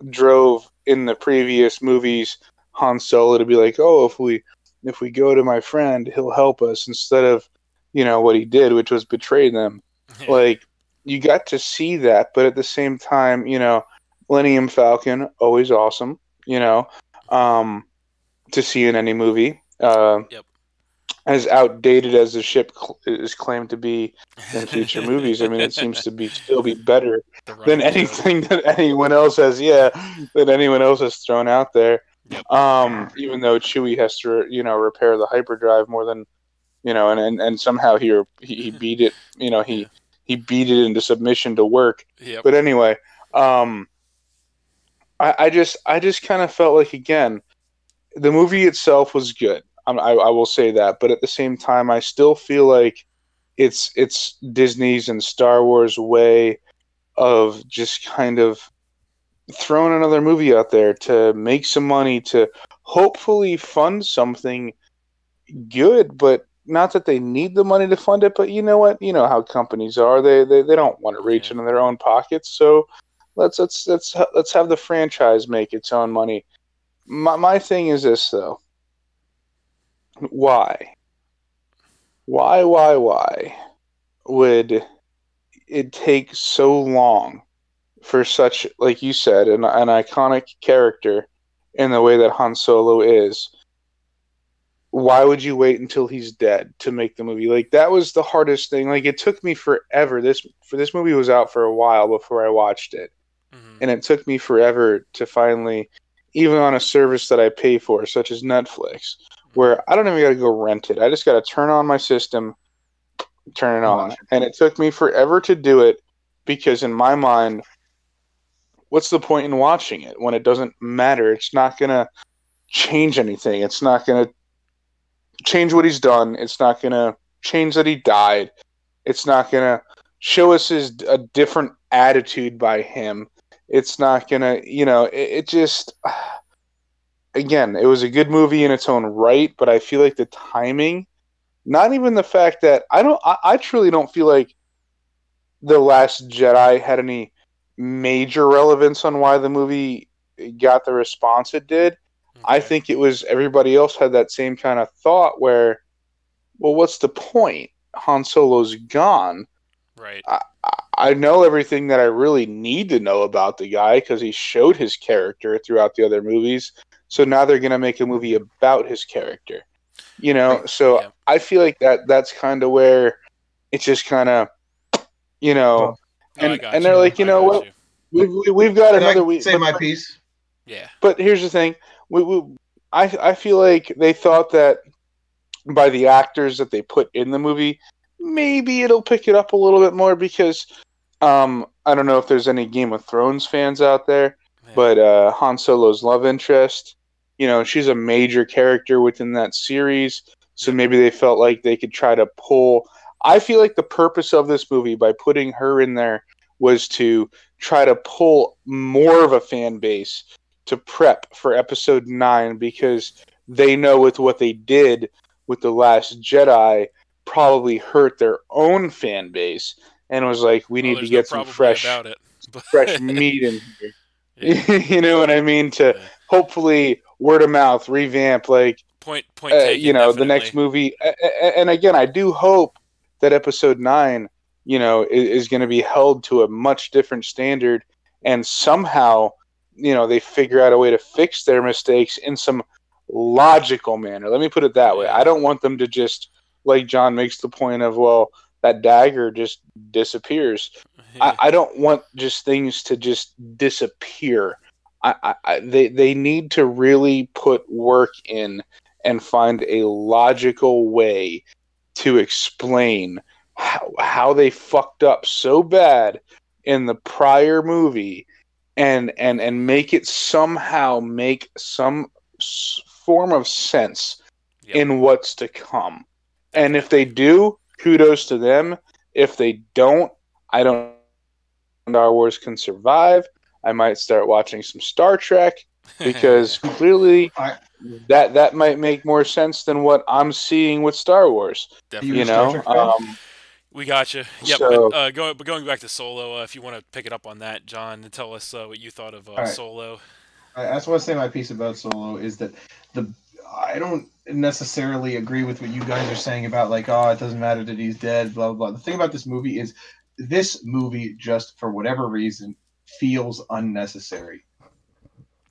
drove in the previous movies Han Solo to be like, if we go to my friend, he'll help us, instead of what he did, which was betray them. Yeah. Like, you got to see that, but at the same time, Millennium Falcon, always awesome, to see in any movie. Yep. As outdated as the ship is claimed to be in future movies, I mean, it seems to still be better than anything that anyone else has. Yeah, that anyone else has thrown out there. Yep. Even though Chewie has to, repair the hyperdrive more than, and somehow he beat it. He beat it into submission to work. Yep. But anyway, I just kind of felt like, again, the movie itself was good. I will say that, but at the same time, I still feel like it's Disney's and Star Wars way of just kind of throwing another movie out there to make some money, to hopefully fund something good, but not that they need the money to fund it. But you know what? You know how companies are. They don't want to reach into their own pockets. So let's have the franchise make its own money. My thing is this, though. Why would it take so long for such, like you said, an iconic character in the way that Han Solo is? Why would you wait until he's dead to make the movie? Like, that was the hardest thing. Like, it took me forever. This movie was out for a while before I watched it. Mm-hmm. And it took me forever to finally, even on a service that I pay for, such as Netflix, where I don't even got to go rent it. I just got to turn on my system, turn it on. And it took me forever to do it, because in my mind, what's the point in watching it when it doesn't matter? It's not going to change anything. It's not going to change what he's done. It's not going to change that he died. It's not going to show us a different attitude by him. It's not going to, it just... Again, it was a good movie in its own right, but I feel like the timing not even the fact that I truly don't feel like The Last Jedi had any major relevance on why the movie got the response it did. Okay. I think it was everybody else had that same kind of thought where, well, what's the point? Han Solo's gone. Right. I know everything that I really need to know about the guy because he showed his character throughout the other movies. So now they're going to make a movie about his character. You know, Right. so Yeah. I feel like that's kind of where it's just kind of, you know, Well, No, I and got and you. they're like, you I know got what, you. we've got can another I week. say my piece? Yeah. But here's the thing, I feel like they thought that by the actors that they put in the movie, maybe it'll pick it up a little bit more because I don't know if there's any Game of Thrones fans out there, Yeah. but Han Solo's love interest, you know, she's a major character within that series, so Yep. maybe they felt like they could try to pull. I feel like the purpose of this movie by putting her in there was to try to pull more of a fan base to prep for episode 9 because they know with what they did with The Last Jedi probably hurt their own fan base and was like, we Well, need to there's no get some probably fresh about it. But fresh meat in here. yeah. You know what I mean? To Yeah. hopefully word of mouth revamp, like, Point taken. you know, Definitely. the next movie. And again, I do hope that episode 9, you know, is going to be held to a much different standard, and somehow, you know, they figure out a way to fix their mistakes in some logical manner. Let me put it that way. Yeah. I don't want them to just, like John makes the point of, well, that dagger just disappears. Yeah. I don't want just things to just disappear. They need to really put work in and find a logical way to explain how they fucked up so bad in the prior movie and make it somehow make some form of sense Yep. in what's to come. And if they do, kudos to them. If they don't, I don't Star Wars can survive. I might start watching some Star Trek because clearly that might make more sense than what I'm seeing with Star Wars. Definitely. You Star Trek know, fan? We got you. Yep. So- But going back to Solo, if you want to pick it up on that, John, and tell us what you thought of right. Solo. I just want to say my piece about Solo is that I don't necessarily agree with what you guys are saying about like, oh, it doesn't matter that he's dead, blah blah blah. The thing about this movie is this movie just for whatever reason feels unnecessary.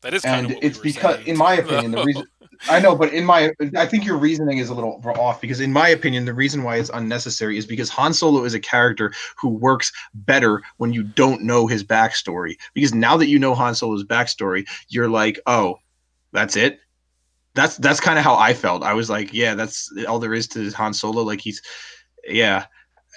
That is kind And of what we it's were because, saying, in my too, opinion, the though. reason I know, but I think your reasoning is a little off because, in my opinion, the reason why it's unnecessary is because Han Solo is a character who works better when you don't know his backstory. Because now that you know Han Solo's backstory, you're like, oh, that's it. That's kind of how I felt. I was like, yeah, that's all there is to Han Solo. Like yeah.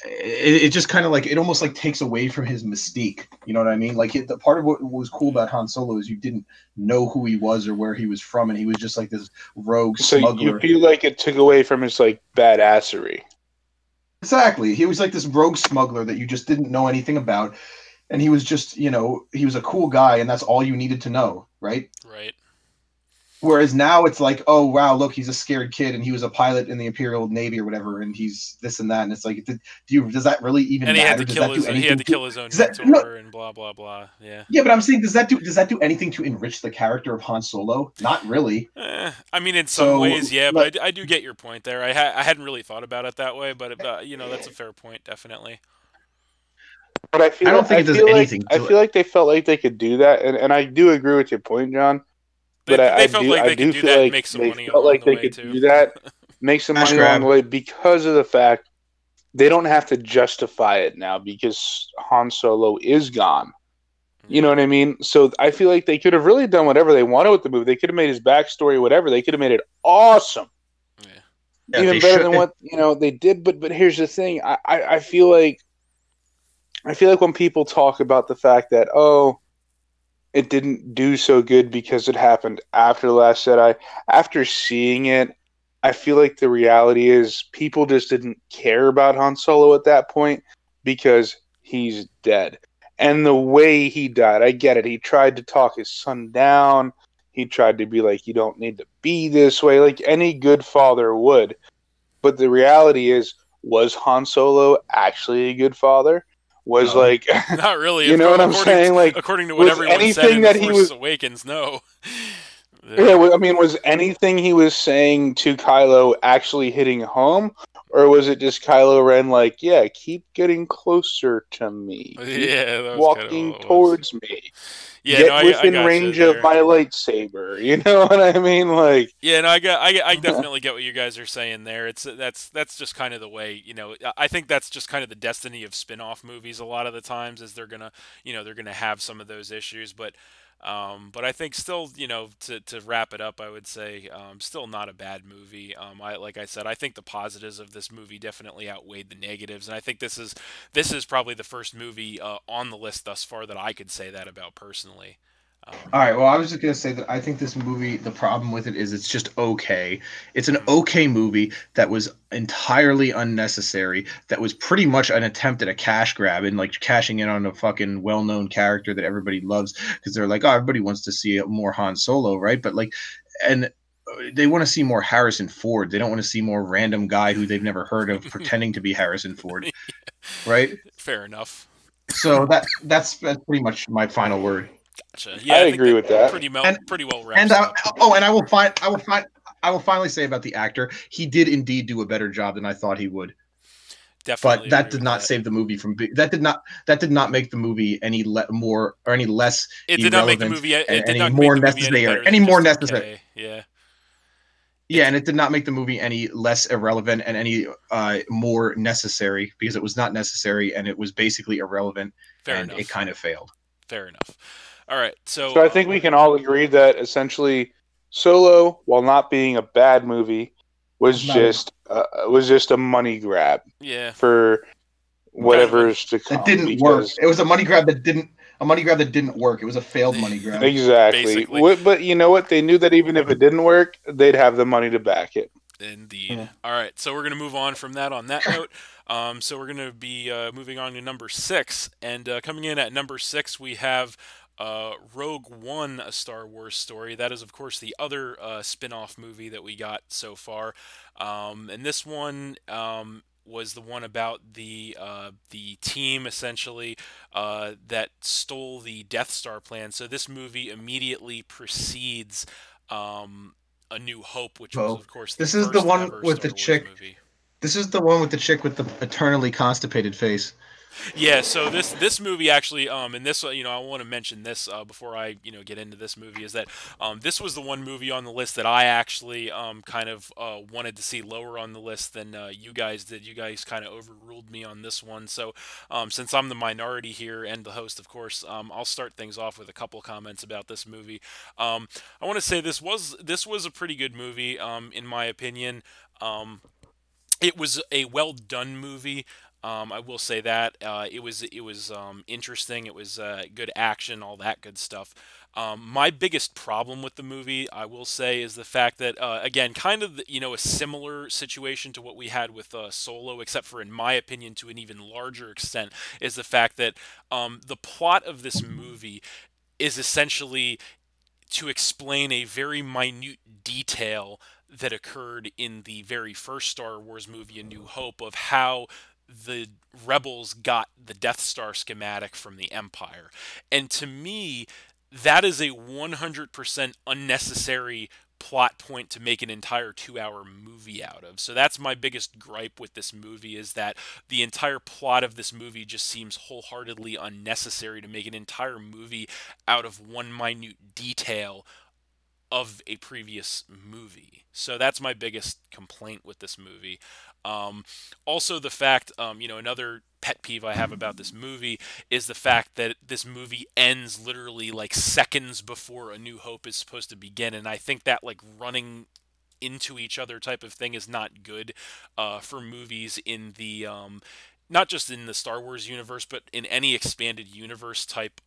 It just kind of like it almost like takes away from his mystique. You know what I mean? Like the part of what was cool about Han Solo is you didn't know who he was or where he was from, and he was just like this rogue so smuggler. you feel like it took away from his like badassery. Exactly. He was like this rogue smuggler that you just didn't know anything about, and he was just, you know, he was a cool guy, and that's all you needed to know, right? Right. Whereas now it's like, oh wow, look, he's a scared kid, and he was a pilot in the Imperial Navy or whatever, and he's this and that, and it's like, does that really even And he matter? had to Does kill that his do anything? he had to kill his own does that- mentor and blah blah blah. Yeah. Yeah, but I'm saying, does that do anything to enrich the character of Han Solo? Not really. I mean, in some So, ways, yeah, like- but I do get your point there. I hadn't really thought about it that way, but you know, that's a fair point, definitely. But I don't think it does anything I to feel like they felt like they could do that, and I do agree with your point, John. But They felt like they could do that and make some they money felt along like the they way could too. do that, make some Cash money along grab. the way because of the fact they don't have to justify it now because Han Solo is gone. You know what I mean? So I feel like they could have really done whatever they wanted with the movie. They could have made his backstory whatever. They could have made it awesome. Yeah, Even they better should- than what they did. But here's the thing. I feel like when people talk about the fact that it didn't do so good because it happened after The Last Jedi, after seeing it, I feel like the reality is people just didn't care about Han Solo at that point because he's dead. And the way he died, I get it. He tried to talk his son down. He tried to be like, you don't need to be this way, like any good father would. But the reality is, was Han Solo actually a good father? Was No. like, Not really. you know what I'm saying? Like, According to what was everyone said anything in The that he Force was Awakens, no. Yeah, I mean, was anything he was saying to Kylo actually hitting home, or was it just Kylo Ren like, yeah, keep getting closer to me, keep Yeah, that was kind of walking all it was. towards me, Yeah, no, get I within got you range of there. my lightsaber. You know what I mean? Like, Yeah, no, I definitely get what you guys are saying there. That's just kind of the way, I think that's just kind of the destiny of spin-off movies a lot of the times is they're gonna have some of those issues, but I think still, to wrap it up, I would say, still not a bad movie. Like I said, I think the positives of this movie definitely outweighed the negatives, and I think this is probably the first movie on the list thus far that I could say that about personally. All right. Well, I was just gonna say that I think this movie, the problem with it is it's just okay. It's an Mhm. okay movie that was entirely unnecessary. That was pretty much an attempt at a cash grab and like cashing in on a fucking well-known character that everybody loves because they're like, oh, everybody wants to see more Han Solo, right? But like, and they want to see more Harrison Ford. They don't want to see more random guy who they've never heard of pretending to be Harrison Ford, right? Fair enough. So that's pretty much my final word. Gotcha. I Yeah, I think agree that with that. And pretty well and wraps it up. and I will finally say about the actor, he did indeed do a better job than I thought he would. But Definitely that agree did with not that. save the movie from that did not make the movie more or any less It did not make the irrelevant movie. and It did any not more make the movie any necessary better than just necessary. okay. Yeah. Yeah, It and it did not make the movie any less irrelevant and any more necessary because it was not necessary and it was basically irrelevant fair and it enough. kind of failed. Fair enough. All right. So So I think we can all agree that essentially, Solo, while not being a bad movie, It's not a was just a money grab yeah, for kind of a whatever's to that come didn't work. because It was a money grab that didn't work. It was a failed money grab. exactly. basically. But you know what? They knew that even if it didn't work, they'd have the money to back it. Indeed. Yeah. All right, so we're going to move on from that on that note. So we're going to be moving on to number six. And coming in at number six, we have Rogue One, a Star Wars story. That is, of course, the other spin off movie that we got so far. And this one. Was the one about the team essentially that stole the Death Star plan. So this movie immediately precedes a New Hope, which was, Oh, of course, the this is the first one ever with the Star Wars chick. movie. This is the one with the chick with the eternally constipated face. Yeah, so this movie actually, and this, I want to mention this before I, get into this movie is that this was the one movie on the list that I actually kind of wanted to see lower on the list than you guys did. You guys kind of overruled me on this one. So since I'm the minority here and the host, of course, I'll start things off with a couple comments about this movie. I want to say this was a pretty good movie, in my opinion. It was a well done movie. I will say that it was interesting. It was good action, all that good stuff. My biggest problem with the movie, I will say, is the fact that again, kind of a similar situation to what we had with Solo, except for, in my opinion, to an even larger extent, is the fact that the plot of this movie is essentially to explain a very minute detail that occurred in the very first Star Wars movie, A New Hope, of how the rebels got the Death Star schematic from the Empire. And to me, that is a 100% unnecessary plot point to make an entire 2-hour movie out of. So that's my biggest gripe with this movie, is that the entire plot of this movie just seems wholeheartedly unnecessary to make an entire movie out of one minute detail of a previous movie. So that's my biggest complaint with this movie. Also, the fact, another pet peeve I have about this movie is the fact that this movie ends literally like seconds before A New Hope is supposed to begin, and I think that like running into each other type of thing is not good for movies in the not just in the Star Wars universe, but in any expanded universe type,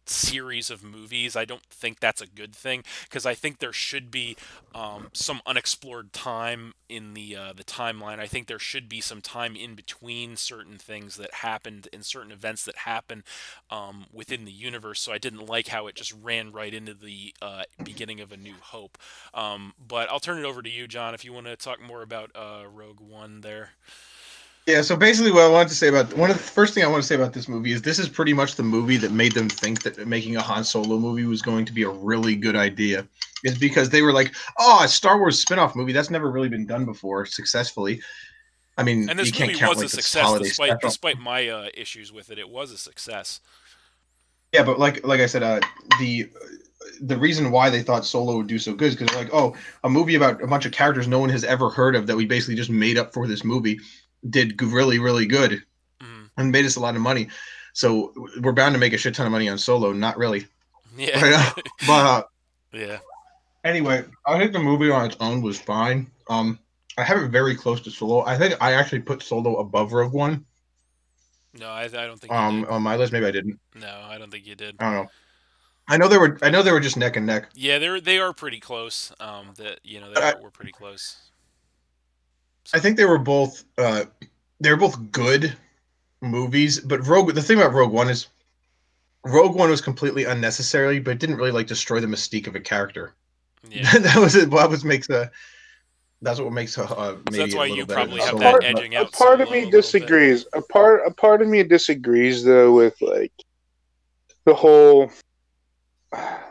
series of movies. I don't think that's a good thing, because I think there should be some unexplored time in the timeline. I think there should be some time in between certain things that happened and certain events that happen within the universe. So I didn't like how it just ran right into the beginning of A New Hope. But I'll turn it over to you, John, if you want to talk more about Rogue One there. Yeah, so basically what I wanted to say about one of the first thing I want to say about this movie is this is pretty much the movie that made them think that making a Han Solo movie was going to be a really good idea. Is because they were like, oh, a Star Wars spin-off movie, that's never really been done before successfully. I mean, And this you can't movie count was like a this success, holiday special. despite my issues with it. It was a success. Yeah, but like I said, the reason why they thought Solo would do so good is because they're like, oh, a movie about a bunch of characters no one has ever heard of that we basically just made up for this movie did really, really good and made us a lot of money. So we're bound to make a shit ton of money on Solo. Not really. Yeah. But yeah. Anyway, I think the movie on its own was fine. I have it very close to Solo. I think I actually put Solo above Rogue One. No, I don't think you did. On my list, maybe I didn't. No, I don't think you did. I don't know. I know they were just neck and neck. Yeah, they are pretty close. We're pretty close. So. I think they were both good movies, but the thing about Rogue One is Rogue One was completely unnecessary, but it didn't really like destroy the mystique of a character. Yeah. That was it. That's what makes maybe so that's why you better probably have Solo. that edging out. A part of me disagrees. A part of me disagrees though with like the whole.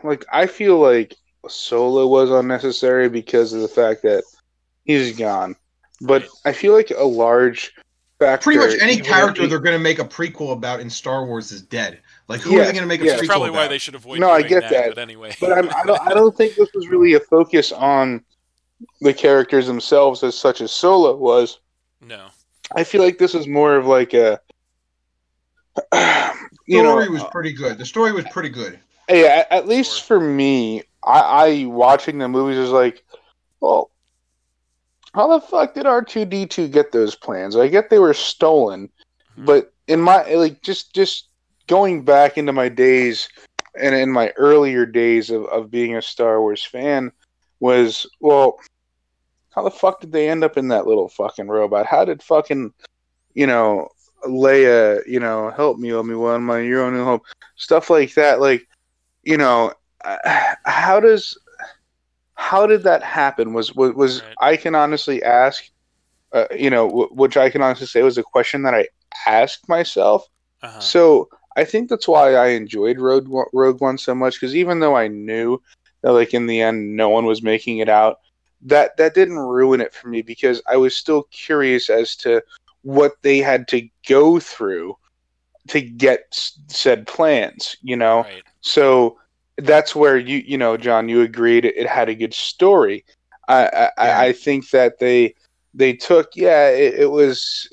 Like I feel like Solo was unnecessary because of the fact that he's gone, but right. I feel like a large factor. Pretty much any character they're going to make a prequel about in Star Wars is dead. Like who are they going to make a prequel? That's probably about? why they should avoid. No, I get that. But anyway, but I don't think this was really a focus on the characters themselves as such as Solo was. No, I feel like this was more of like a. The story was pretty good. The story was pretty good. Yeah, at least for me, I watching the movies was like, well, how the fuck did R2-D2 get those plans? I get they were stolen, but in my just going back into my days and in my earlier days of being a Star Wars fan was, well, how the fuck did they end up in that little fucking robot? How did fucking, Leia, help me, Obi-Wan, my your own hope, stuff like that, like. How did that happen? Was right. I can honestly ask, which I can honestly say was a question that I asked myself. Uh-huh. So I think that's why I enjoyed Rogue One so much, because even though I knew that, like, in the end, no one was making it out, that didn't ruin it for me, because I was still curious as to what they had to go through to get said plans, Right. So that's where John, you agreed it had a good story. I think that they took, it was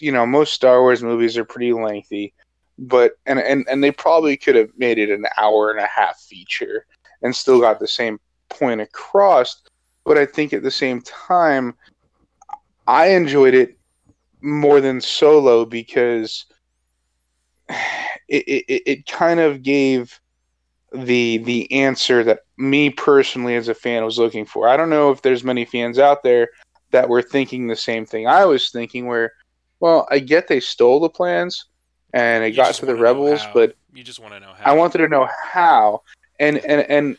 most Star Wars movies are pretty lengthy, but and they probably could have made it an hour and a half feature and still got the same point across. But I think at the same time, I enjoyed it more than Solo because it kind of gave the answer that me personally as a fan was looking for. I don't know if there's many fans out there that were thinking the same thing I was thinking, where, well, I get they stole the plans and it got to the rebels, but you just want to know how. I wanted to know how. And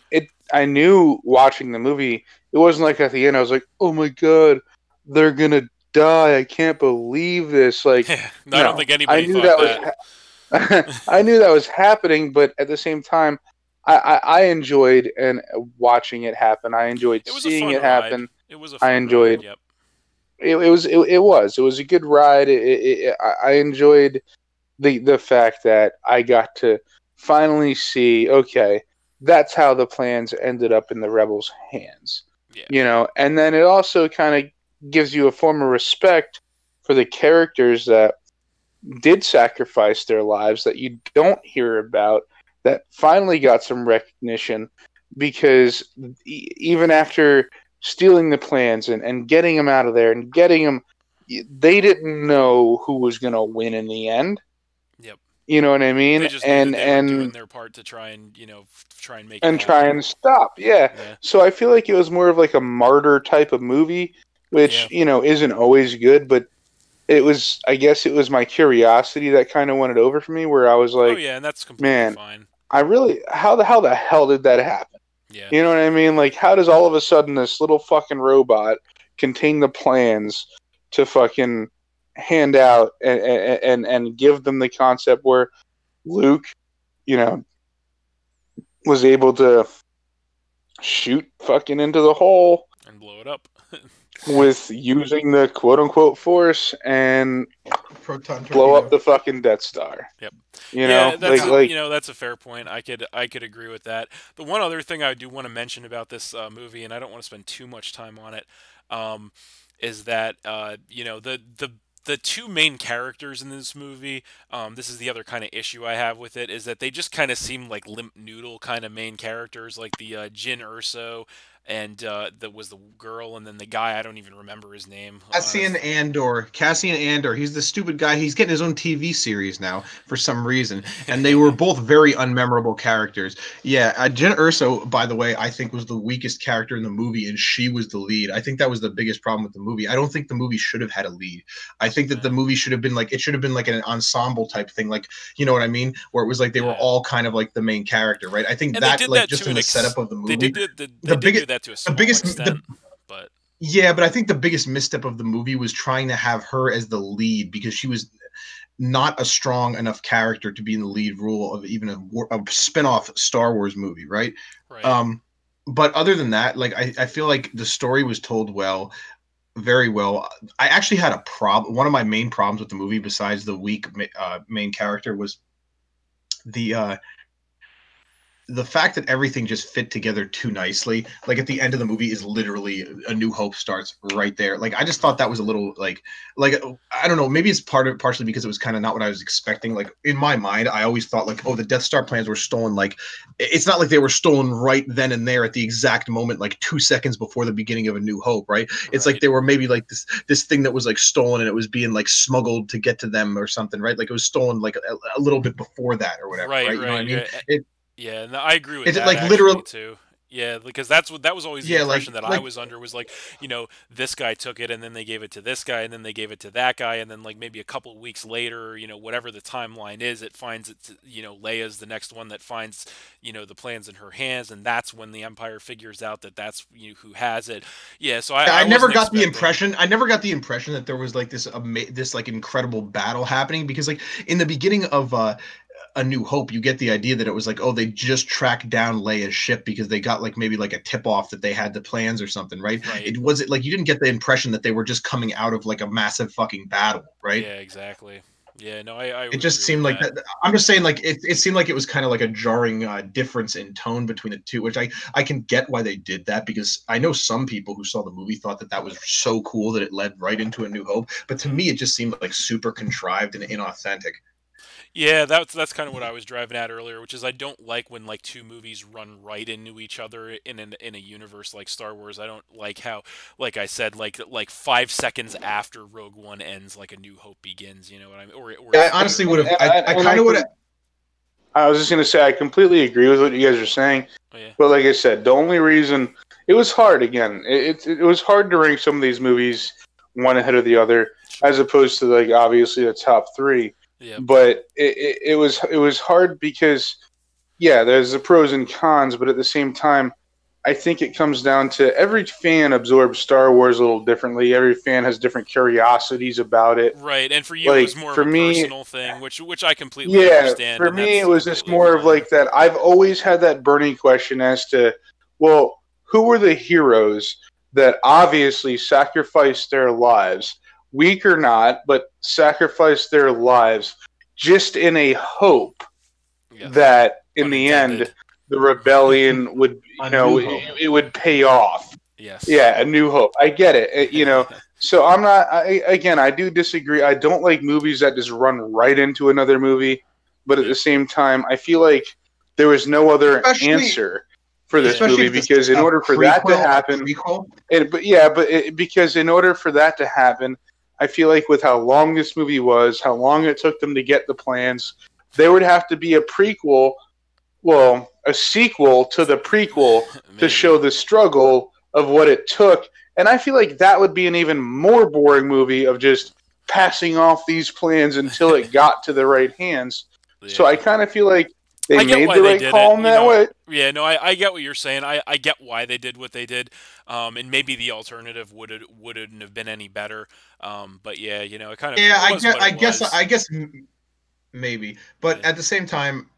I knew watching the movie, it wasn't like at the end I was like, oh my god, they're gonna die, I can't believe this. Like, no, I don't think anybody thought that. I knew that was happening, but at the same time, I enjoyed watching it happen. I enjoyed seeing it happen. It was a fun I enjoyed. Ride, yep. It was a good ride. I enjoyed the fact that I got to finally see, okay, that's how the plans ended up in the rebels' hands. Yeah. And then it also kind of gives you a form of respect for the characters that did sacrifice their lives that you don't hear about, that finally got some recognition, because even after stealing the plans and getting them out of there and getting them, they didn't know who was going to win in the end. Yep. You know what I mean? They just knew that they were doing their part to try and try and make it and happen. try and stop. Yeah. So I feel like it was more of like a martyr type of movie, which isn't always good, but it was. I guess it was my curiosity that kind of won it over for me, where I was like, oh yeah, and that's completely fine. I really how the hell did that happen? Yeah. You know what I mean? Like, how does all of a sudden this little fucking robot contain the plans to fucking hand out and give them the concept where Luke, was able to shoot fucking into the hole and blow it up with using the quote unquote force and blow up the fucking Death Star. Yep. That's a fair point. I could agree with that. The one other thing I do want to mention about this movie, and I don't want to spend too much time on it, is that the two main characters in this movie, this is the other kind of issue I have with it, is that they just kind of seem like limp noodle kind of main characters, like the Jyn Erso and that was the girl, and then the guy, I don't even remember his name. Cassian Andor. He's the stupid guy. He's getting his own TV series now for some reason, and they were both very unmemorable characters. Yeah, Jyn Erso, by the way, I think was the weakest character in the movie, and she was the lead. I think that was the biggest problem with the movie. I don't think the movie should have had a lead. I think that the movie should have been like an ensemble type thing, like, you know what I mean, where it was like they were all kind of like the main character, right? I think that like just in the setup of the movie, they did that to a small extent, but yeah, but I think the biggest misstep of the movie was trying to have her as the lead, because she was not a strong enough character to be in the lead role of even a spin-off Star Wars movie, right? But other than that, like I feel like the story was told very well. I actually had a problem. One of my main problems with the movie, besides the weak main character, was the fact that everything just fit together too nicely. Like at the end of the movie is literally A New Hope starts right there. Like I just thought that was a little like I don't know, maybe it's partially because it was kind of not what I was expecting. Like in my mind, I always thought like, oh, the Death Star plans were stolen. Like it's not like they were stolen right then and there at the exact moment, like 2 seconds before the beginning of A New Hope, right? It's like they were maybe like this thing that was like stolen and it was being like smuggled to get to them or something, right? Like it was stolen like a little bit before that or whatever, right? You know what I mean? Yeah, no, I agree with that. Like literally too. Yeah, because that was always the impression that I was under, was like, this guy took it and then they gave it to this guy and then they gave it to that guy, and then like maybe a couple of weeks later, whatever the timeline is, it finds it, Leia's the next one that finds, the plans in her hands, and that's when the Empire figures out that that's who has it. Yeah, so I never got the impression. I never got the impression that there was like this like incredible battle happening, because like in the beginning of A New Hope, you get the idea that it was like, oh, they just tracked down Leia's ship because they got like maybe like a tip off that they had the plans or something, right? It wasn't like, you didn't get the impression that they were just coming out of like a massive fucking battle, right? Yeah, exactly. Yeah, no, I it just seemed like that. I'm just saying, like it seemed like it was kind of like a jarring difference in tone between the two, which I can get why they did that, because I know some people who saw the movie thought that was so cool that it led right into A New Hope, but to me it just seemed like super contrived and inauthentic. Yeah, that's kind of what I was driving at earlier, which is I don't like when like two movies run right into each other in a universe like Star Wars. I don't like how, like I said, like 5 seconds after Rogue One ends, like A New Hope begins. You know what I mean? Or I honestly would have. I kind of would have. I was just gonna say I completely agree with what you guys are saying, but like I said, the only reason it was hard again. It was hard to rank some of these movies one ahead of the other, as opposed to like obviously the top three. Yeah. But it was hard because, yeah, there's the pros and cons, but at the same time, I think it comes down to every fan absorbs Star Wars a little differently. Every fan has different curiosities about it. Right, and for you, it was more of a personal thing, which I completely understand. For me, it was just more of like that. I've always had that burning question as to, well, who were the heroes that obviously sacrificed their lives, weak or not, but sacrificed their lives just in a hope that in the end the rebellion would, it would pay off. Yes. Yeah, A New Hope. I get it. So I'm not. I do disagree. I don't like movies that just run right into another movie, but at the same time, I feel like there was no other answer for this movie, because in order for that to happen, because in order for that to happen, I feel like with how long this movie was, how long it took them to get the plans, there would have to be a prequel, well, a sequel to the prequel to show the struggle of what it took. And I feel like that would be an even more boring movie of just passing off these plans until it got to the right hands. Yeah. So I kind of feel like they made the right call in that way. Yeah, no, I get what you're saying. I get why they did what they did, and maybe the alternative wouldn't have been any better. But yeah, you know, it kind of I guess maybe, but at the same time,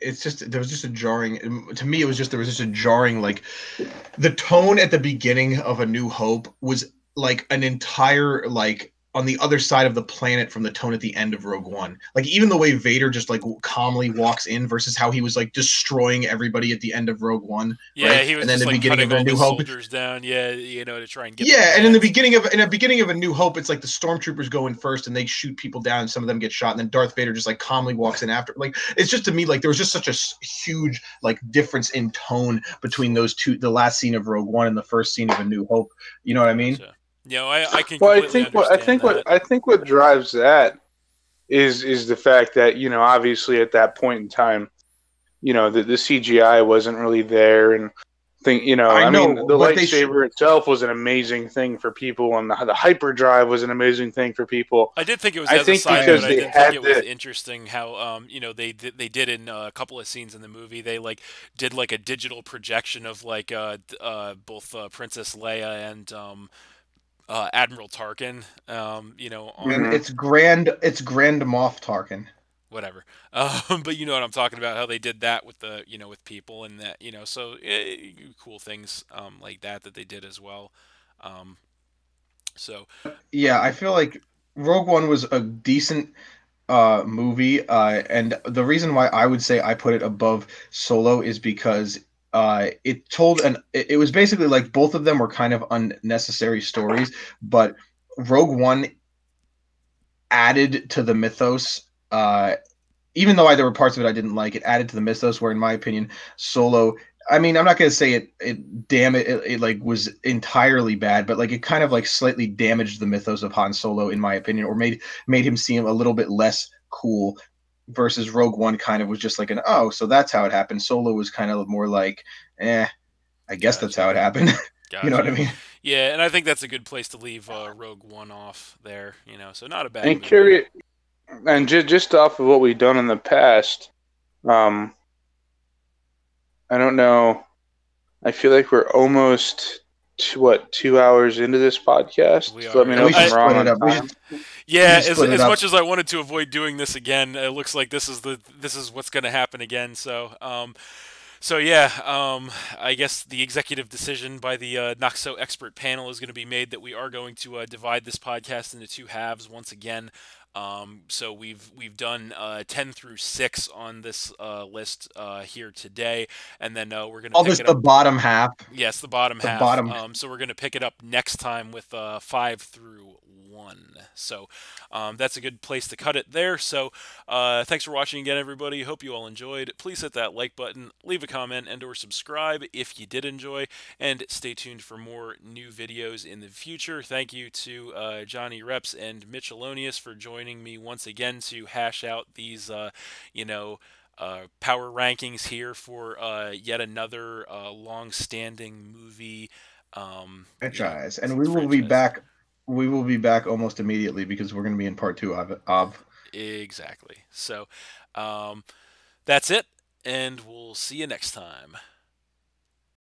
it's just there was just a jarring. To me, it was just there was just a jarring, like the tone at the beginning of A New Hope was like an entire like on the other side of the planet from the tone at the end of Rogue One. Like even the way Vader just like calmly walks in versus how he was like destroying everybody at the end of Rogue One. Yeah, right? he was and then just the like beginning of A New Hope. Soldiers down. Yeah, you know, to try and get. Yeah, and in the beginning of A New Hope, it's like the stormtroopers go in first and they shoot people down. And some of them get shot, and then Darth Vader just like calmly walks in after. Like it's just to me like there was just such a huge like difference in tone between those two. The last scene of Rogue One and the first scene of A New Hope. You know what I mean? So. You know, I can. Well, I think what drives that is the fact that, you know, obviously at that point in time, you know, the CGI wasn't really there, and you know, I mean, the lightsaber itself was an amazing thing for people, and the hyperdrive was an amazing thing for people. I did think it was. I did think it was interesting how you know they did in a couple of scenes in the movie they like did like a digital projection of like both Princess Leia and Admiral Tarkin, you know, and it's Grand Moff Tarkin. Whatever, but you know what I'm talking about. How they did that with the, you know, with people and that, you know, so cool things like that they did as well. So yeah, I feel like Rogue One was a decent movie, and the reason why I would say I put it above Solo is because it was basically like both of them were kind of unnecessary stories, but Rogue One added to the mythos. Even though there were parts of it I didn't like, it added to the mythos. Where, in my opinion, Solo. I mean, I'm not gonna say it like was entirely bad, but like it kind of like slightly damaged the mythos of Han Solo, in my opinion, or made him seem a little bit less cool. Versus Rogue One kind of was just like so that's how it happened. Solo was kind of more like, I guess that's how it happened. You know what I mean? Yeah, and I think that's a good place to leave Rogue One off there. You know, so not a bad movie. And just off of what we've done in the past, I don't know. I feel like we're almost 2 hours into this podcast. We so let me know if I'm wrong. Yeah, as much as I wanted to avoid doing this again, it looks like this is what's going to happen again. So, I guess the executive decision by the Not So Expert panel is going to be made that we are going to divide this podcast into two halves once again. So we've done 10 through 6 on this list here today, and then we're going to pick it up. The bottom half. Yes, the bottom half. So we're going to pick it up next time with 5 through 1. So that's a good place to cut it there. So thanks for watching again, everybody. Hope you all enjoyed. Please hit that like button, leave a comment, and or subscribe if you did enjoy, and stay tuned for more new videos in the future. Thank you to Jonny Reps and Mitchelonius for joining me once again to hash out these power rankings here for yet another long-standing movie franchise. And we will be back. We will be back almost immediately because we're going to be in part 2 of. Exactly. So that's it, and we'll see you next time.